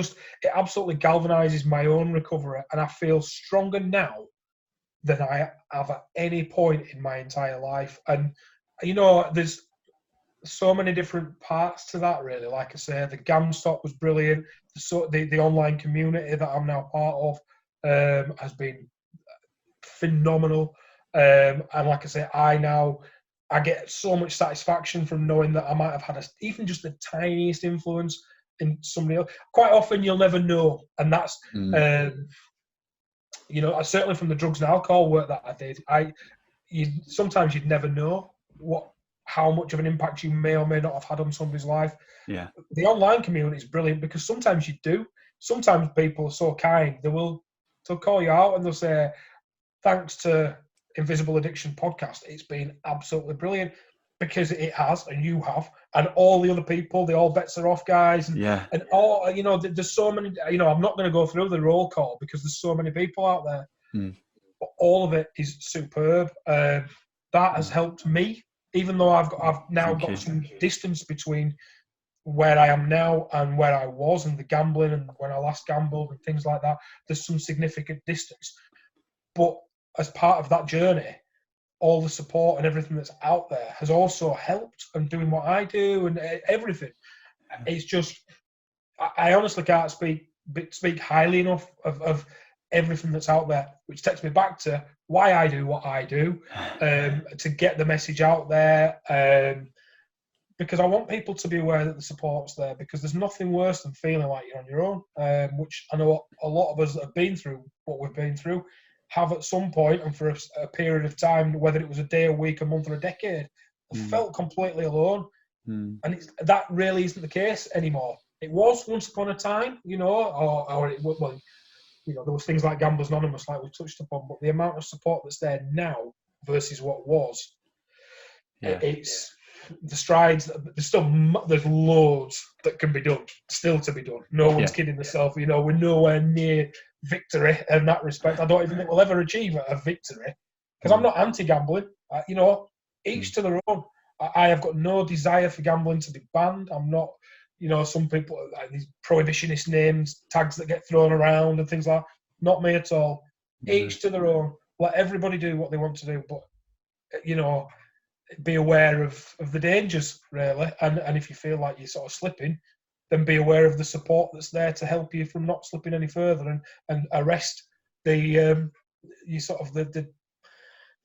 absolutely galvanises my own recovery. And I feel stronger now than I have at any point in my entire life. And, there's so many different parts to that, really. Like I say, the GamStop was brilliant. The online community that I'm now part of has been phenomenal. And like I say, I get so much satisfaction from knowing that I might have had even just the tiniest influence in somebody else. Quite often you'll never know. And that's, certainly from the drugs and alcohol work that I did, sometimes you'd never know how much of an impact you may or may not have had on somebody's life. Yeah. The online community is brilliant because sometimes you do. Sometimes people are so kind, they'll call you out and they'll say, thanks to Invisible Addiction podcast, it's been absolutely brilliant, because it has, and you have, and all the other people, the all bets are off guys, and all, there's so many, I'm not going to go through the roll call because there's so many people out there, but all of it is superb. That has helped me, even though I've now got some distance between where I am now and where I was, and the gambling and when I last gambled and things like that. There's some significant distance, but as part of that journey, all the support and everything that's out there has also helped, and doing what I do and everything. It's just, I honestly can't speak highly enough of everything that's out there, which takes me back to why I do what I do, to get the message out there, because I want people to be aware that the support's there, because there's nothing worse than feeling like you're on your own, which I know a lot of us that have been through what we've been through have at some point, and for a period of time, whether it was a day, a week, a month, or a decade, felt completely alone. And that really isn't the case anymore. It was once upon a time, or it was, well, there was things like Gamblers Anonymous, like we touched upon, but the amount of support that's there now versus what was, it's the strides. There's loads that can be done, still to be done. No one's kidding themselves. We're nowhere near victory in that respect. I don't even think we'll ever achieve a victory, because I'm not anti-gambling. Each to their own. I have got no desire for gambling to be banned. I'm not, some people, these prohibitionist names, tags that get thrown around and things like that. Not me at all. Each to their own. Let everybody do what they want to do, but, be aware of the dangers, really. And if you feel like you're sort of slipping, then be aware of the support that's there to help you from not slipping any further, and arrest the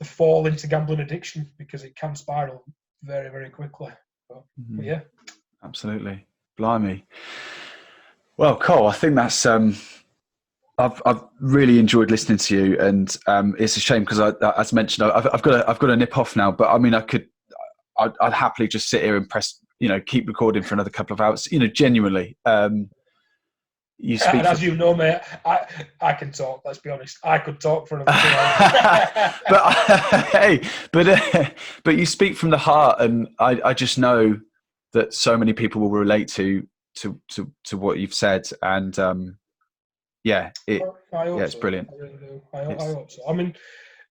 fall into gambling addiction, because it can spiral very, very quickly. But yeah, absolutely. Blimey. Well, Cole, I think that's I've really enjoyed listening to you, and it's a shame because, as mentioned, I've got to nip off now. But I mean, I'd happily just sit here and press, keep recording for another couple of hours. Genuinely. You speak. And as you know, mate, I can talk. Let's be honest, I could talk for another 2 hours. but you speak from the heart, and I just know that so many people will relate to what you've said, and it's brilliant. I really do. I hope so. I mean,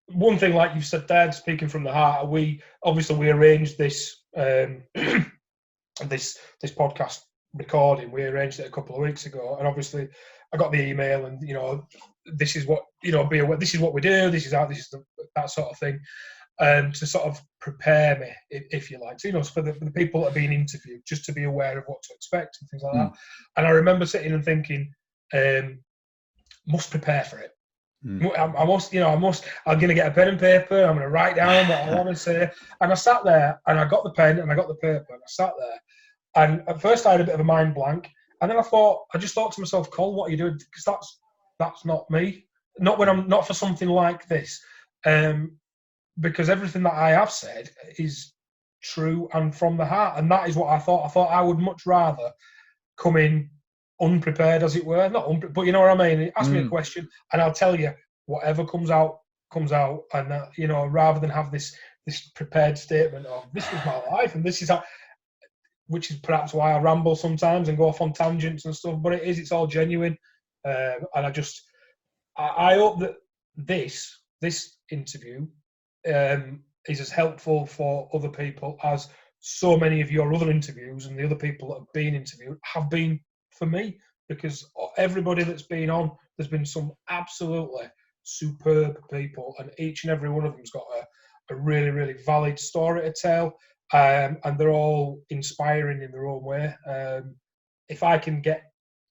one thing, like you've said there, speaking from the heart, we arranged this this podcast recording. We arranged it a couple of weeks ago, and obviously I got the email, and this is what be aware. This is what we do. This is that sort of thing, to sort of prepare me, if you like, for the people that are being interviewed, just to be aware of what to expect and things like that. And I remember sitting and thinking, must prepare for it. I'm going to get a pen and paper. I'm going to write down what I want to say. And I sat there, and I got the pen and I got the paper, and I sat there. And at first I had a bit of a mind blank. And then I just thought to myself, Cole, what are you doing? Because that's not me. Not for something like this. Because everything that I have said is true and from the heart. And that is what I thought. I thought I would much rather come in unprepared, as it were. Not unprepared, but you know what I mean? Ask me a question, and I'll tell you whatever comes out. And rather than have this prepared statement of, this was my life and this is how, which is perhaps why I ramble sometimes and go off on tangents and stuff, but it's all genuine. And I hope that this interview is as helpful for other people as so many of your other interviews and the other people that have been interviewed have been for me, because everybody that's been on, there's been some absolutely superb people, and each and every one of them's got a really, really valid story to tell. And they're all inspiring in their own way. If I can get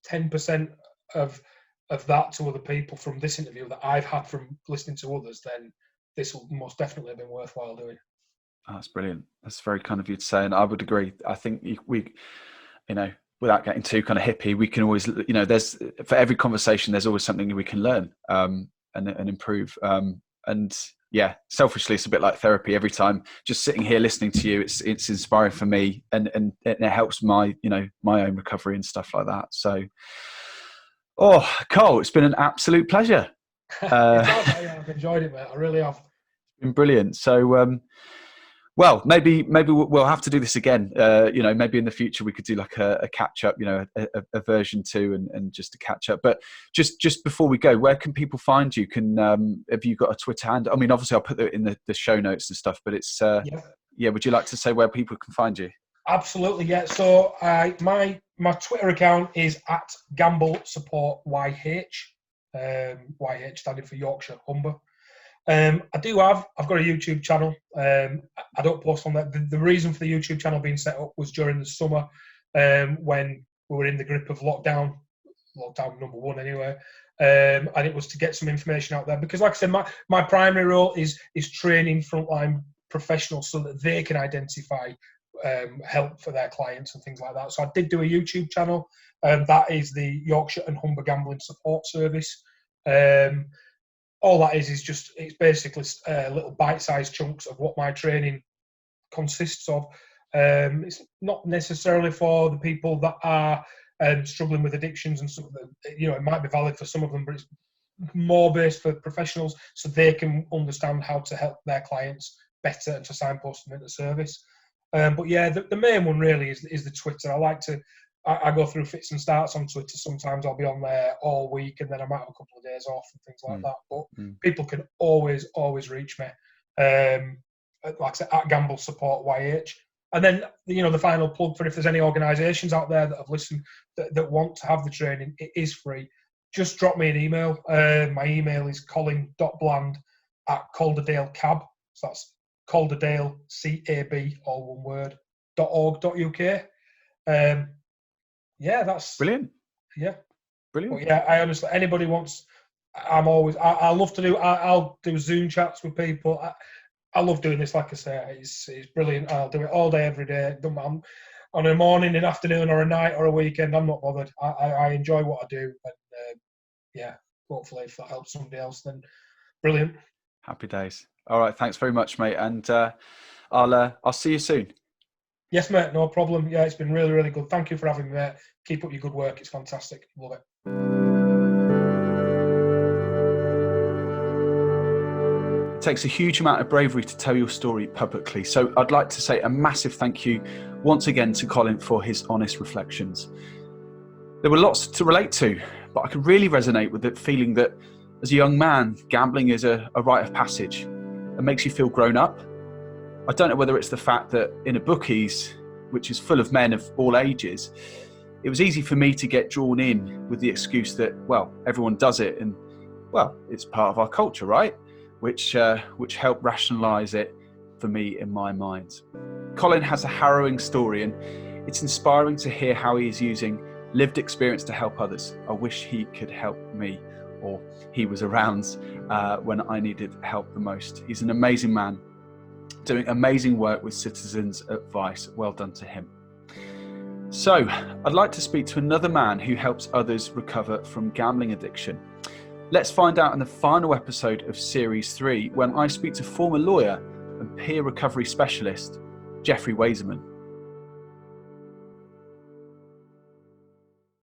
10% of that to other people from this interview that I've had from listening to others, then this will most definitely have been worthwhile doing. Oh, that's brilliant. That's very kind of you to say, and I would agree. I think we without getting too kind of hippie, we can always, there's, for every conversation, there's always something we can learn. and improve. And yeah, selfishly, it's a bit like therapy. Every time just sitting here listening to you, it's inspiring for me, and it helps my my own recovery and stuff like that. So, Cole, it's been an absolute pleasure. I've enjoyed it, mate. I really have. It's been brilliant. So, well, maybe we'll have to do this again. Maybe in the future we could do like a catch up, a version 2 and just a catch up. But just before we go, where can people find you? Have you got a Twitter handle? I mean, obviously I'll put it in the show notes and stuff, but it's would you like to say where people can find you? Absolutely, yeah. So my Twitter account is at Gamble Support YH. YH standing for Yorkshire Humber. I've got a YouTube channel. I don't post on that. The reason for the YouTube channel being set up was during the summer when we were in the grip of lockdown number 1 anyway, and it was to get some information out there, because like I said, my primary role is training frontline professionals so that they can identify help for their clients and things like that. So I did do a YouTube channel, that is the Yorkshire and Humber Gambling Support Service. All that is just, it's basically little bite-sized chunks of what my training consists of. It's not necessarily for the people that are struggling with addictions and stuff. It might be valid for some of them, but it's more based for professionals so they can understand how to help their clients better and to signpost them into service. But yeah, the main one really is the Twitter. I go through fits and starts on Twitter. Sometimes I'll be on there all week and then I might have a couple of days off and things like that. But people can always reach me. Like I said, at Gamble Support YH. And then, the final plug for if there's any organisations out there that have listened that want to have the training, it is free. Just drop me an email. My email is colin.bland@calderdalecab. So that's Calderdale, CAB, all one word, .org.uk. Yeah, that's brilliant. Yeah, brilliant. But yeah, I honestly, anybody wants, I love to do. I'll do Zoom chats with people. I love doing this. Like I say, it's brilliant. I'll do it all day, every day. On a morning, an afternoon, or a night, or a weekend. I'm not bothered. I enjoy what I do, and hopefully, if that helps somebody else, then brilliant. Happy days. All right, thanks very much, mate, and I'll see you soon. Yes, mate, no problem. Yeah, it's been really, really good. Thank you for having me, mate. Keep up your good work. It's fantastic. Love it. It takes a huge amount of bravery to tell your story publicly. So I'd like to say a massive thank you once again to Colin for his honest reflections. There were lots to relate to, but I could really resonate with the feeling that as a young man, gambling is a rite of passage and makes you feel grown up. I don't know whether it's the fact that in a bookies, which is full of men of all ages, it was easy for me to get drawn in with the excuse that, well, everyone does it and, well, it's part of our culture, right? Which helped rationalise it for me in my mind. Colin has a harrowing story and it's inspiring to hear how he is using lived experience to help others. I wish he could help me, or he was around when I needed help the most. He's an amazing man, doing amazing work with Citizens Advice. Well done to him. So, I'd like to speak to another man who helps others recover from gambling addiction. Let's find out in the final episode of Series 3 when I speak to former lawyer and peer recovery specialist, Jeffrey Waserman.